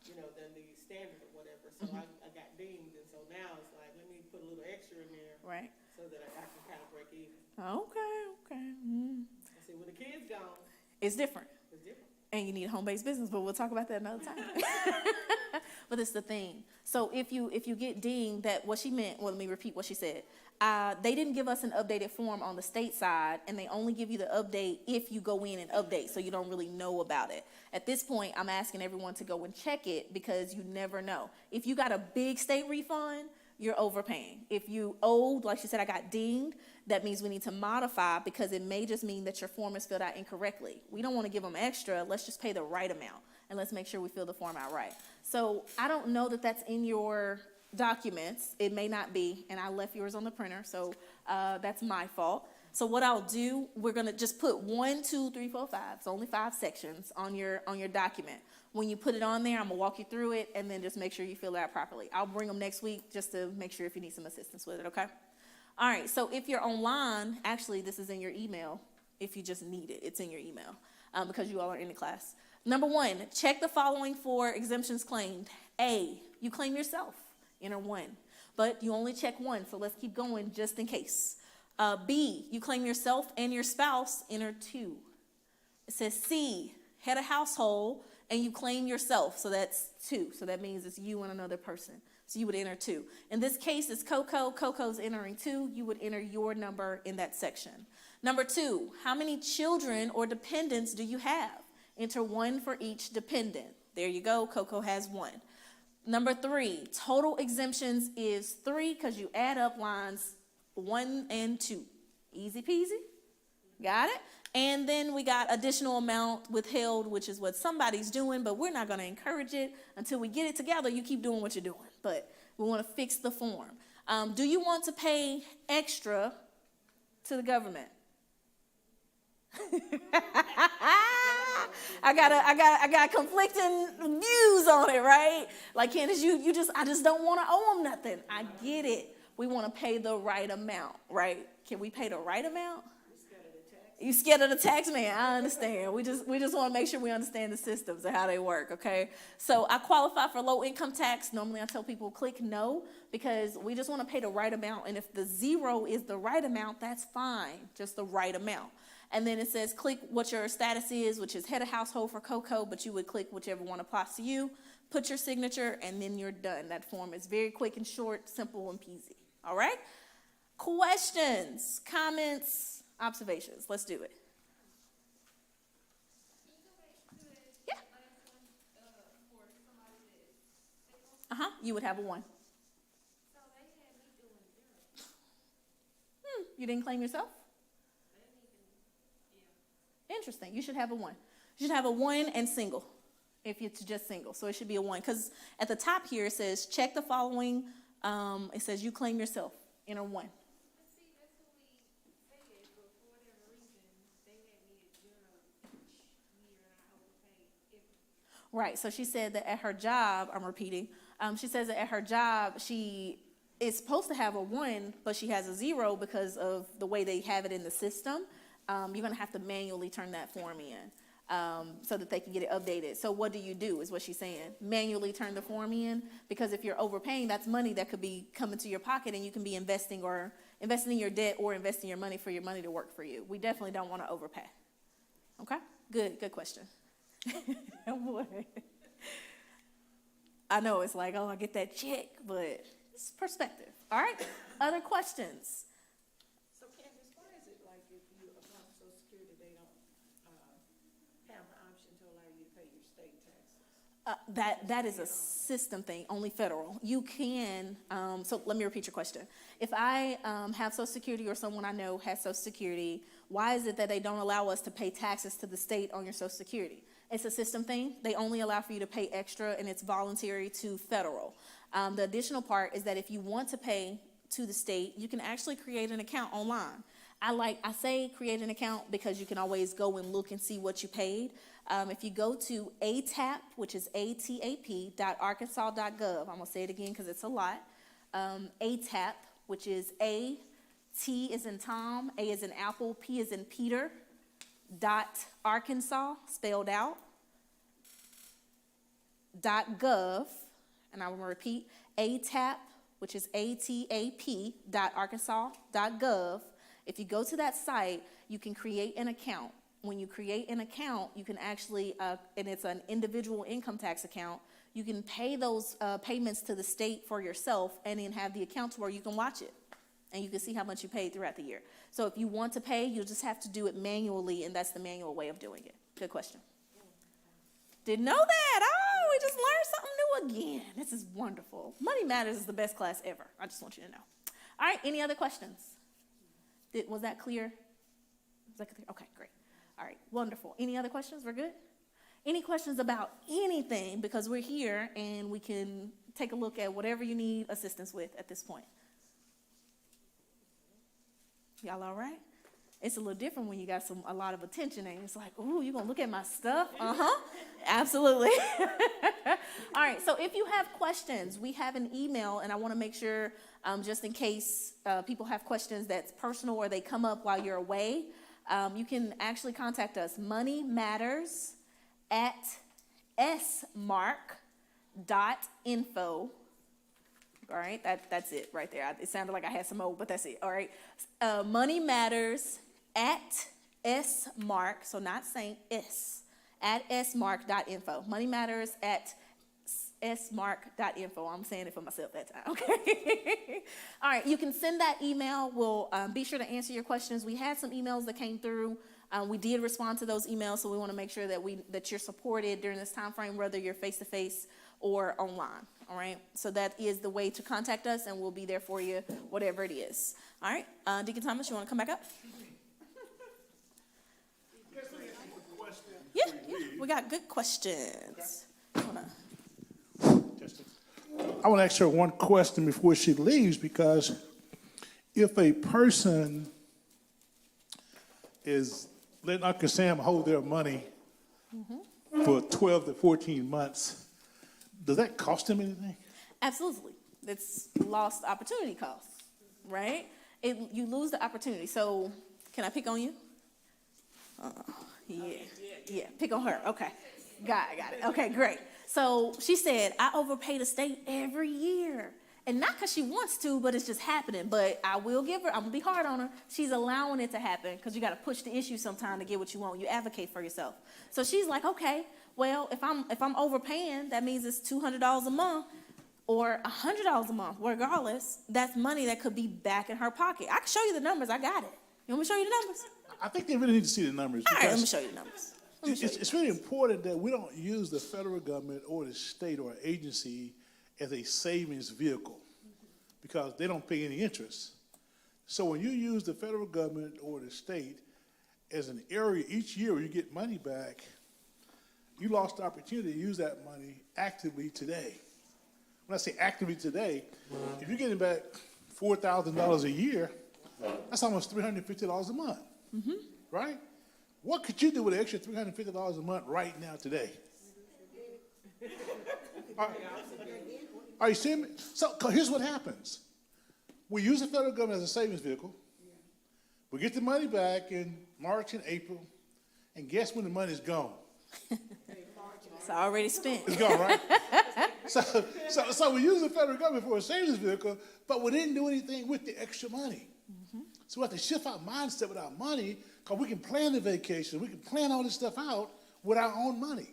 Than the standard or whatever, so I got dinged, and so now it's like, let me put a little extra in there Right. so that I can kind of break even. Okay. I see, when the kid's gone, It's different. it's different. And you need a home-based business, but we'll talk about that another time. But it's the thing. So if you get dinged, that what she meant, well, let me repeat what she said. They didn't give us an updated form on the state side, and they only give you the update if you go in and update, so you don't really know about it. At this point, I'm asking everyone to go and check it because you never know. If you got a big state refund, you're overpaying. If you owed, like she said, I got dinged, that means we need to modify because it may just mean that your form is filled out incorrectly. We don't want to give them extra. Let's just pay the right amount, and let's make sure we fill the form out right. So I don't know that that's in your documents. It may not be, and I left yours on the printer, so that's my fault. So what I'll do, we're gonna just put 1, 2, 3, 4, 5. It's only 5 sections on your document. When you put it on there, I'm gonna walk you through it, and then just make sure you fill it out properly. I'll bring them next week just to make sure if you need some assistance with it. Okay. All right. So if you're online, actually, this is in your email. If you just need it, it's in your email because you all are in the class. Number 1, check the following for exemptions claimed. A, you claim yourself. Enter 1, but you only check 1, so let's keep going just in case. B, you claim yourself and your spouse. Enter 2. It says C, head of household, and you claim yourself, so that's 2. So that means it's you and another person. So you would enter 2. In this case, it's Coco. Coco's entering 2. You would enter your number in that section. Number 2, how many children or dependents do you have? Enter 1 for each dependent. There you go. Coco has 1. Number 3, total exemptions is 3 because you add up lines 1 and 2. Easy peasy. Got it? And then we got additional amount withheld, which is what somebody's doing, but we're not going to encourage it until we get it together. You keep doing what you're doing, but we want to fix the form. Do you want to pay extra to the government? I got conflicting views on it, right? Like Candace, I just don't want to owe them nothing. I get it. We want to pay the right amount, right? Can we pay the right amount? You scared of the tax man? I understand. We just want to make sure we understand the systems and how they work. Okay. So I qualify for low income tax. Normally I tell people click no because we just want to pay the right amount. And if the 0 is the right amount, that's fine. Just the right amount. And then it says click what your status is, which is head of household for Coco, but you would click whichever one applies to you. Put your signature, and then you're done. That form is very quick and short, simple and peasy. All right? Questions, comments, observations. Let's do it. Yeah. You would have a 1. You didn't claim yourself? Interesting. You should have a 1. You should have a 1 and single if it's just single. So it should be a 1 because at the top here it says check the following. It says you claim yourself. Enter 1. Right. So she said that at her job, I'm repeating. She says that at her job she is supposed to have a 1, but she has a 0 because of the way they have it in the system. You're going to have to manually turn that form in so that they can get it updated. So what do you do is what she's saying. Manually turn the form in because if you're overpaying, that's money that could be coming to your pocket and you can be investing in your debt or investing your money for your money to work for you. We definitely don't want to overpay. Okay? Good question. Boy. I know it's like, I get that check, but it's perspective. All right? Other questions? So Candace, why is it like if you apply for Social Security, they don't have the option to allow you to pay your state taxes? That is a system thing, only federal. You can, so let me repeat your question. If I have Social Security or someone I know has Social Security, why is it that they don't allow us to pay taxes to the state on your Social Security? It's a system thing. They only allow for you to pay extra, and it's voluntary to federal. The additional part is that if you want to pay to the state, you can actually create an account online. I say create an account because you can always go and look and see what you paid. If you go to ATAP, which is ATAP.arkansas.gov, I'm going to say it again because it's a lot, ATAP, which is A, T is in Tom, A is in Apple, P is in Peter, .Arkansas, spelled out, .gov, and I will repeat, ATAP, which is ATAP, .Arkansas.gov. If you go to that site, you can create an account. When you create an account, you can actually, and it's an individual income tax account, you can pay those payments to the state for yourself and then have the account where you can watch it. And you can see how much you paid throughout the year. So if you want to pay, you'll just have to do it manually, and that's the manual way of doing it. Good question. Didn't know that. Oh, we just learned something new again. This is wonderful. Money Matters is the best class ever. I just want you to know. All right, any other questions? Was that clear? Was that clear? Okay, great. All right, wonderful. Any other questions? We're good? Any questions about anything? Because we're here and we can take a look at whatever you need assistance with at this point. Y'all all right? It's a little different when you got a lot of attention and it's like, ooh, you gonna look at my stuff? Uh-huh, absolutely. All right, so if you have questions, we have an email, and I wanna make sure, just in case people have questions that's personal or they come up while you're away, you can actually contact us, moneymatters@smark.info. All right, that's it right there. It sounded like I had some more, but that's it. All right, Money Matters @smark, so not Saint, @smark.info. Money Matters @smark.info. I'm saying it for myself that time, okay? All right, you can send that email. We'll be sure to answer your questions. We had some emails that came through. We did respond to those emails, so we want to make sure that you're supported during this time frame, whether you're face-to-face or online, all right? So that is the way to contact us, and we'll be there for you, whatever it is. All right, Deacon Thomas, you want to come back up? Yeah, we got good questions. I want to ask her one question before she leaves, because if a person is letting Uncle Sam hold their money for 12 to 14 months, does that cost them anything? Absolutely. It's lost opportunity cost, right? You lose the opportunity. So can I pick on you? Yeah, pick on her. Okay, got it. Okay, great. So she said, I overpay the state every year. And not because she wants to, but it's just happening. But I will give her, I'm going to be hard on her. She's allowing it to happen because you got to push the issue sometime to get what you want. You advocate for yourself. So she's like, okay, well, if I'm overpaying, that means it's $200 a month or $100 a month. Regardless, that's money that could be back in her pocket. I can show you the numbers. I got it. You want me to show you the numbers? I think they really need to see the numbers. All right, let me show you the numbers. It's really important that we don't use the federal government or the state or agency as a savings vehicle, because they don't pay any interest. So when you use the federal government or the state as an area each year where you get money back, you lost the opportunity to use that money actively today. When I say actively today, if you're getting back $4,000 a year, that's almost $350 a month, right? What could you do with an extra $350 a month right now today? Are you seeing me? So here's what happens. We use the federal government as a savings vehicle. We get the money back in March and April, and guess when the money's gone? It's already spent. It's gone, right? So we use the federal government for a savings vehicle, but we didn't do anything with the extra money. So we have to shift our mindset with our money, because we can plan the vacation, we can plan all this stuff out with our own money.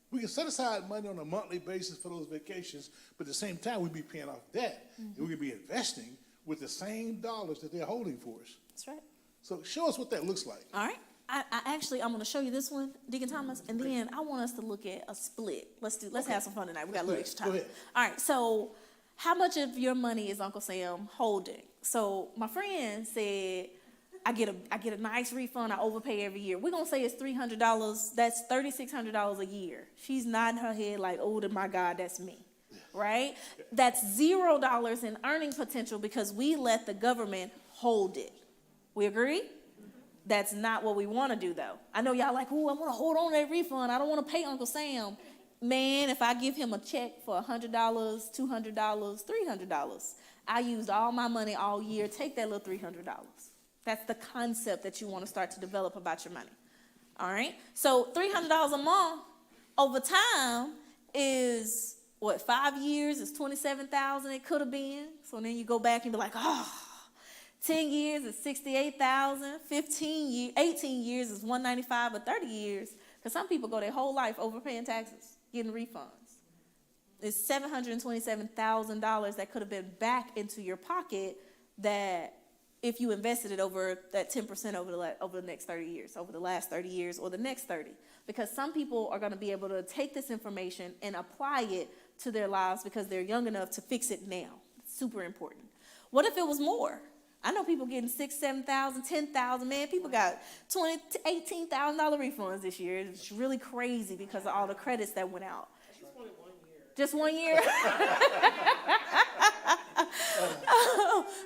We can set aside money on a monthly basis for those vacations, but at the same time, we'd be paying off debt, and we could be investing with the same dollars that they're holding for us. That's right. So show us what that looks like. All right. I'm going to show you this one, Deacon Thomas, and then I want us to look at a split. Let's have some fun tonight. We got a little extra time. Go ahead. All right. So how much of your money is Uncle Sam holding? So my friend said, I get a nice refund. I overpay every year. We're going to say it's $300. That's $3,600 a year. She's nodding her head like, oh, my God, that's me, right? That's $0 in earning potential because we let the government hold it. We agree? That's not what we want to do, though. I know y'all like, oh, I want to hold on to that refund. I don't want to pay Uncle Sam. Man, if I give him a check for $100, $200, $300, I used all my money all year. Take that little $300. That's the concept that you want to start to develop about your money. All right? So $300 a month over time is, what, 5 years is $27,000 it could have been. So then you go back and be like, oh, 10 years is $68,000, 18 years is $195, but 30 years, because some people go their whole life overpaying taxes, getting refunds. It's $727,000 that could have been back into your pocket that if you invested it over that 10% over the next 30 years, over the last 30 years or the next 30. Because some people are going to be able to take this information and apply it to their lives because they're young enough to fix it now. It's super important. What if it was more? I know people getting $6,000, $7,000, $10,000. Man, people got $20,000 to $18,000 refunds this year. It's really crazy because of all the credits that went out. Just 1 year?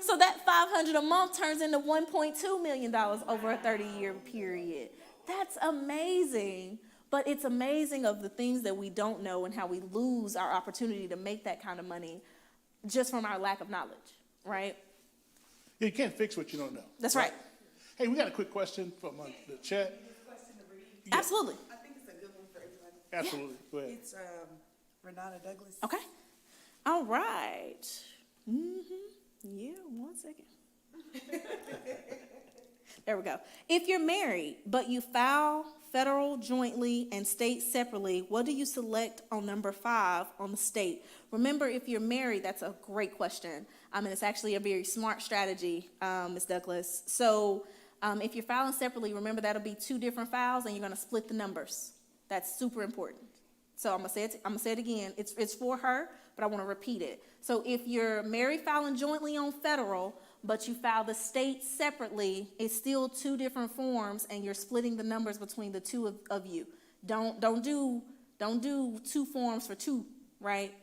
So that $500 a month turns into $1.2 million over a 30-year period. That's amazing. But it's amazing of the things that we don't know and how we lose our opportunity to make that kind of money just from our lack of knowledge, right? You can't fix what you don't know. That's right. Hey, we got a quick question from the chat. Absolutely. I think it's a good one for everybody. Absolutely. Go ahead. It's Renata Douglas. Okay. All right. Yeah, 1 second. There we go. If you're married, but you file federal jointly and state separately, what do you select on number 5 on the state? Remember, if you're married, that's a great question. And it's actually a very smart strategy, Ms. Douglas. So if you're filing separately, remember that'll be 2 different files, and you're going to split the numbers. That's super important. So I'm gonna say it again. It's for her, but I want to repeat it. So if you're married filing jointly on federal, but you file the state separately, it's still 2 different forms, and you're splitting the numbers between the 2 of you. Don't do 2 forms for 2, right?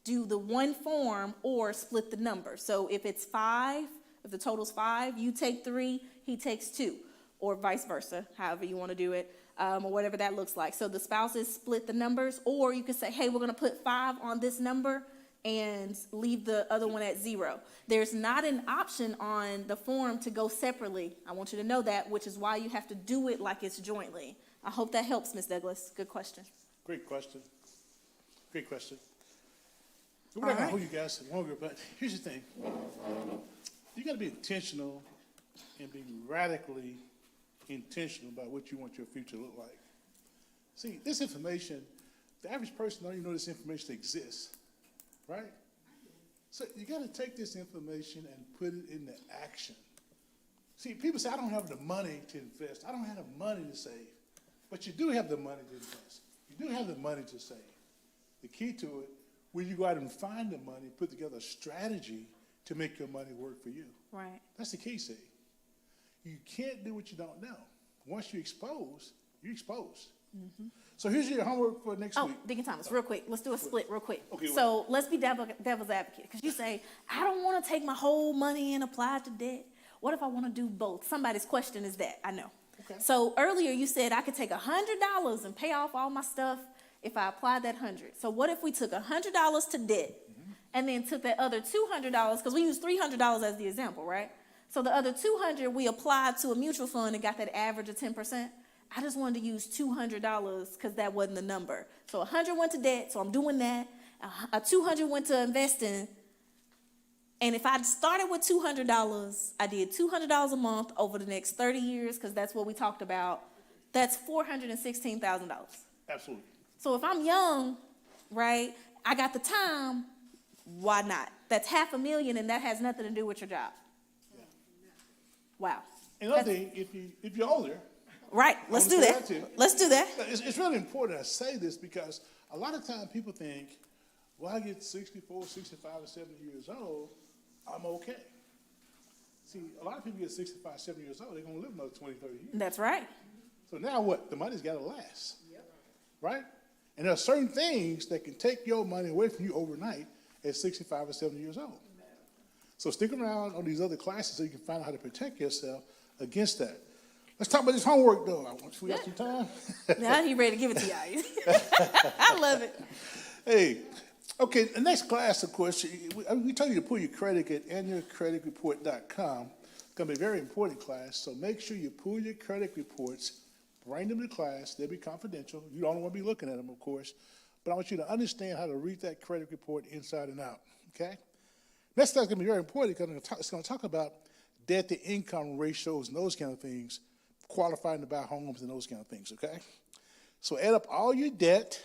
Do the 1 form or split the number. So if it's 5, if the total's 5, you take 3, he takes 2, or vice versa, however you want to do it. Or whatever that looks like. So the spouses split the numbers, or you could say, hey, we're going to put 5 on this number and leave the other one at 0. There's not an option on the form to go separately. I want you to know that, which is why you have to do it like it's jointly. I hope that helps, Ms. Douglas. Good question. Great question. Great question. We're not going to hold you guys longer, but here's the thing. You got to be intentional and be radically intentional about what you want your future to look like. See, this information, the average person don't even know this information exists, right? So you got to take this information and put it into action. See, people say, I don't have the money to invest. I don't have the money to save. But you do have the money to invest. You do have the money to save. The key to it, when you go out and find the money, put together a strategy to make your money work for you. Right. That's the key, see. You can't do what you don't know. Once you expose, you're exposed. Mm-hmm. So here's your homework for next week. Deacon Thomas, real quick. Let's do a split real quick. Okay, so let's be devil's advocate. Because you say, I don't want to take my whole money and apply it to debt. What if I want to do both? Somebody's question is that, I know. Okay. So earlier you said I could take $100 and pay off all my stuff if I applied that $100. So what if we took $100 to debt and then took that other $200, because we used $300 as the example, right? So the other $200 we applied to a mutual fund and got that average of 10%. I just wanted to use $200 because that wasn't the number. So 100 went to debt, so I'm doing that. A 200 went to investing. And if I started with $200, I did $200 a month over the next 30 years, because that's what we talked about. That's $416,000. Absolutely. So if I'm young, right, I got the time, why not? That's $500,000, and that has nothing to do with your job. Wow. Another thing, if you're older. Right, let's do that. Let's do that. It's really important I say this because a lot of times people think, well, I get 64, 65, or 70 years old, I'm okay. See, a lot of people get 65, 70 years old, they're going to live another 20, 30 years. That's right. So now what? The money's got to last. Yep. Right? And there are certain things that can take your money away from you overnight at 65 or 70 years old. So stick around on these other classes so you can find out how to protect yourself against that. Let's talk about this homework, though. We got some time. Now he ready to give it to y'all. I love it. Hey, Okay, the next class, of course, we told you to pull your credit at annualcreditreport.com. It's going to be a very important class, so make sure you pull your credit reports, bring them to class. They'll be confidential. You don't want to be looking at them, of course, but I want you to understand how to read that credit report inside and out, okay? Next class is going to be very important because it's going to talk about debt-to-income ratios and those kind of things, qualifying to buy homes and those kind of things, okay? So add up all your debt.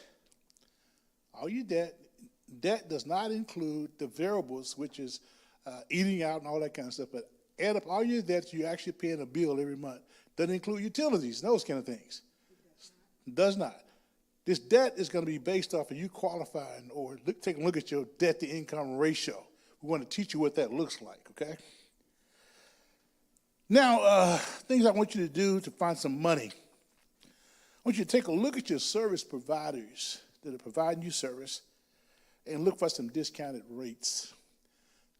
Debt does not include the variables, which is eating out and all that kind of stuff, but add up all your debt, you're actually paying a bill every month. Doesn't include utilities, those kind of things. Does not. This debt is going to be based off of you qualifying or taking a look at your debt-to-income ratio. We want to teach you what that looks like, okay? Now, things I want you to do to find some money. I want you to take a look at your service providers that are providing you service and look for some discounted rates.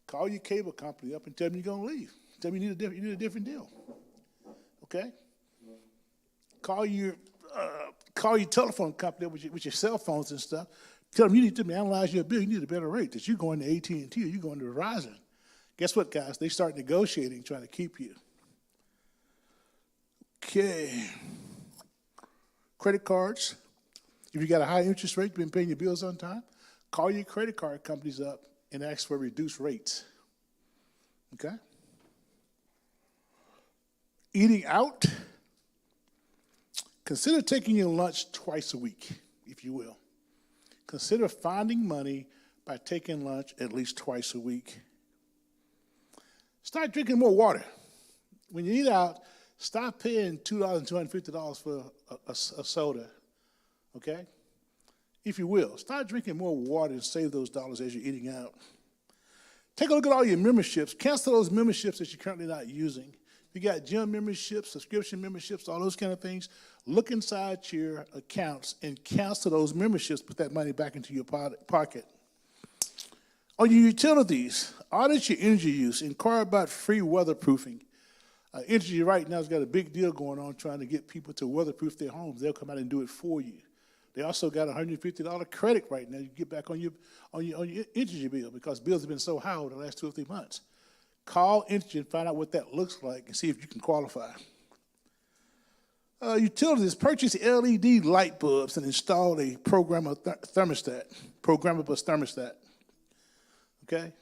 Call your cable company up and tell them you're going to leave. Tell them you need a different deal. Okay? Call your telephone company with your cell phones and stuff. Tell them you need to analyze your bill. You need a better rate. That you're going to AT&T or you're going to Verizon. Guess what, guys? They start negotiating, trying to keep you. Okay. Credit cards. If you got a high interest rate, you've been paying your bills on time, call your credit card companies up and ask for reduced rates. Okay? Eating out. Consider taking your lunch twice a week, if you will. Consider finding money by taking lunch at least twice a week. Start drinking more water. When you eat out, stop paying $2,250 for a soda, okay? If you will, start drinking more water and save those dollars as you're eating out. Take a look at all your memberships. Cancel those memberships that you're currently not using. If you got gym memberships, subscription memberships, all those kind of things, look inside your accounts and cancel those memberships. Put that money back into your pocket. On your utilities, audit your energy use. Inquire about free weatherproofing. Energy right now has got a big deal going on trying to get people to weatherproof their homes. They'll come out and do it for you. They also got a $150 credit right now. You get back on your energy bill because bills have been so high over the last 2 or 3 months. Call Energy and find out what that looks like and see if you can qualify. Utilities, purchase LED light bulbs and install a programmable thermostat. Okay?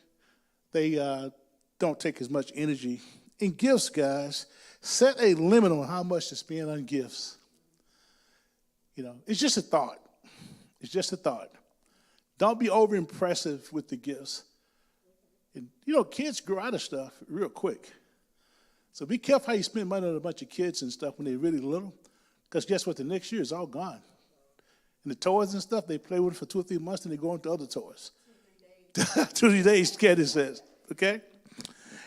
They don't take as much energy. And gifts, guys, set a limit on how much to spend on gifts. You know, it's just a thought. It's just a thought. Don't be over impressive with the gifts. And, you know, kids grow out of stuff real quick. So be careful how you spend money on a bunch of kids and stuff when they're really little. Because guess what? The next year is all gone. And the toys and stuff, they play with it for 2 or 3 months and they go on to other toys. 2 or 3 days, Candy says. Okay?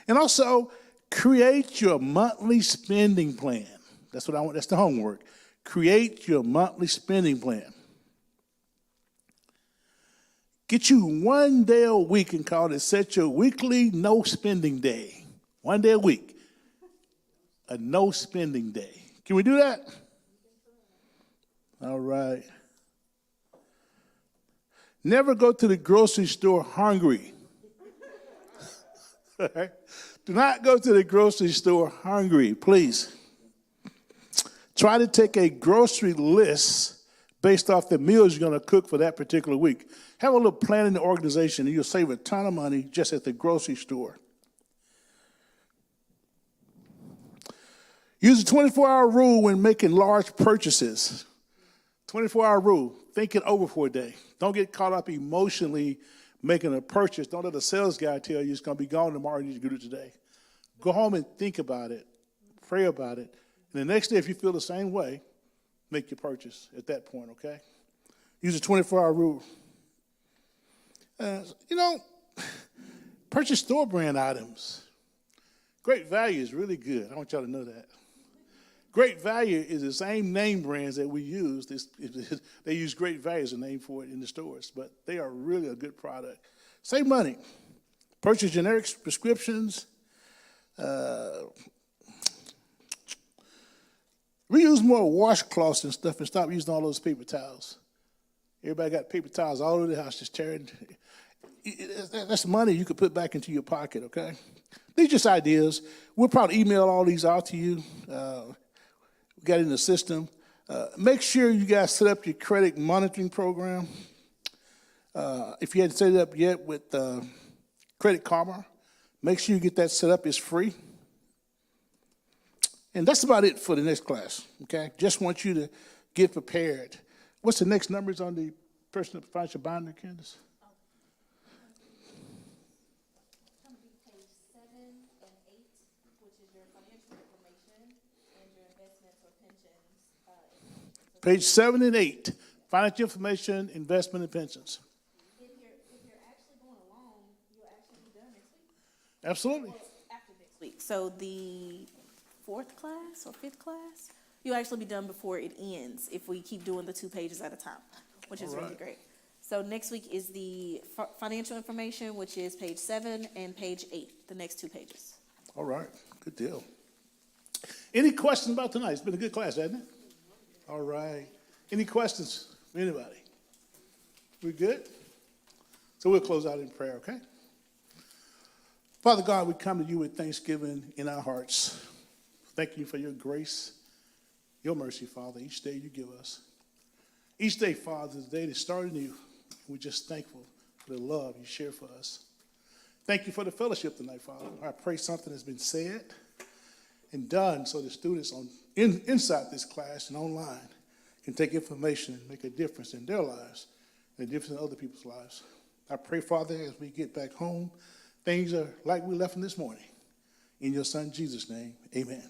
And also, create your monthly spending plan. That's what I want. That's the homework. Create your monthly spending plan. Get you 1 day a week and call it set your weekly no spending day. 1 day a week. A no spending day. Can we do that? All right. Never go to the grocery store hungry. All right? Do not go to the grocery store hungry, please. Try to take a grocery list based off the meals you're going to cook for that particular week. Have a little plan in the organization, and you'll save a ton of money just at the grocery store. Use the 24-hour rule when making large purchases. 24-hour rule. Think it over for a day. Don't get caught up emotionally making a purchase. Don't let a sales guy tell you it's going to be gone tomorrow and you need to do it today. Go home and think about it. Pray about it. And the next day, if you feel the same way, make your purchase at that point, okay? Use the 24-hour rule. Purchase store brand items. Great Value is really good. I want y'all to know that. Great Value is the same name brands that we use. They use Great Value as a name for it in the stores, but they are really a good product. Save money. Purchase generic prescriptions. Reuse more washcloths and stuff and stop using all those paper towels. Everybody got paper towels all over the house just tearing. That's money you could put back into your pocket, okay? These are just ideas. We'll probably email all these out to you. We got it in the system. Make sure you guys set up your credit monitoring program. If you hadn't set it up yet with Credit Karma, make sure you get that set up. It's free. And that's about it for the next class, okay? Just want you to get prepared. What's the next numbers on the personal financial binder, Candace? Come to page 7 and 8, which is your financial information and your investments or pensions. Page 7 and 8, financial information, investment, and pensions. If you're actually going along, you'll actually be done next week. Absolutely. After next week. So the 4th class or 5th class, you'll actually be done before it ends if we keep doing the 2 pages at a time, which is really great. So next week is the financial information, which is page 7 and page 8, the next 2 pages. All right, good deal. Any questions about tonight? It's been a good class, hasn't it? All right. Any questions from anybody? We good? So we'll close out in prayer, okay? Father God, we come to you with thanksgiving in our hearts. Thank you for your grace, your mercy, Father, each day you give us. Each day, Father, is the day that started new. We're just thankful for the love you share for us. Thank you for the fellowship tonight, Father. I pray something has been said and done so the students inside this class and online can take information and make a difference in their lives and a difference in other people's lives. I pray, Father, as we get back home, things are like we left them this morning. In your Son, Jesus' name, amen.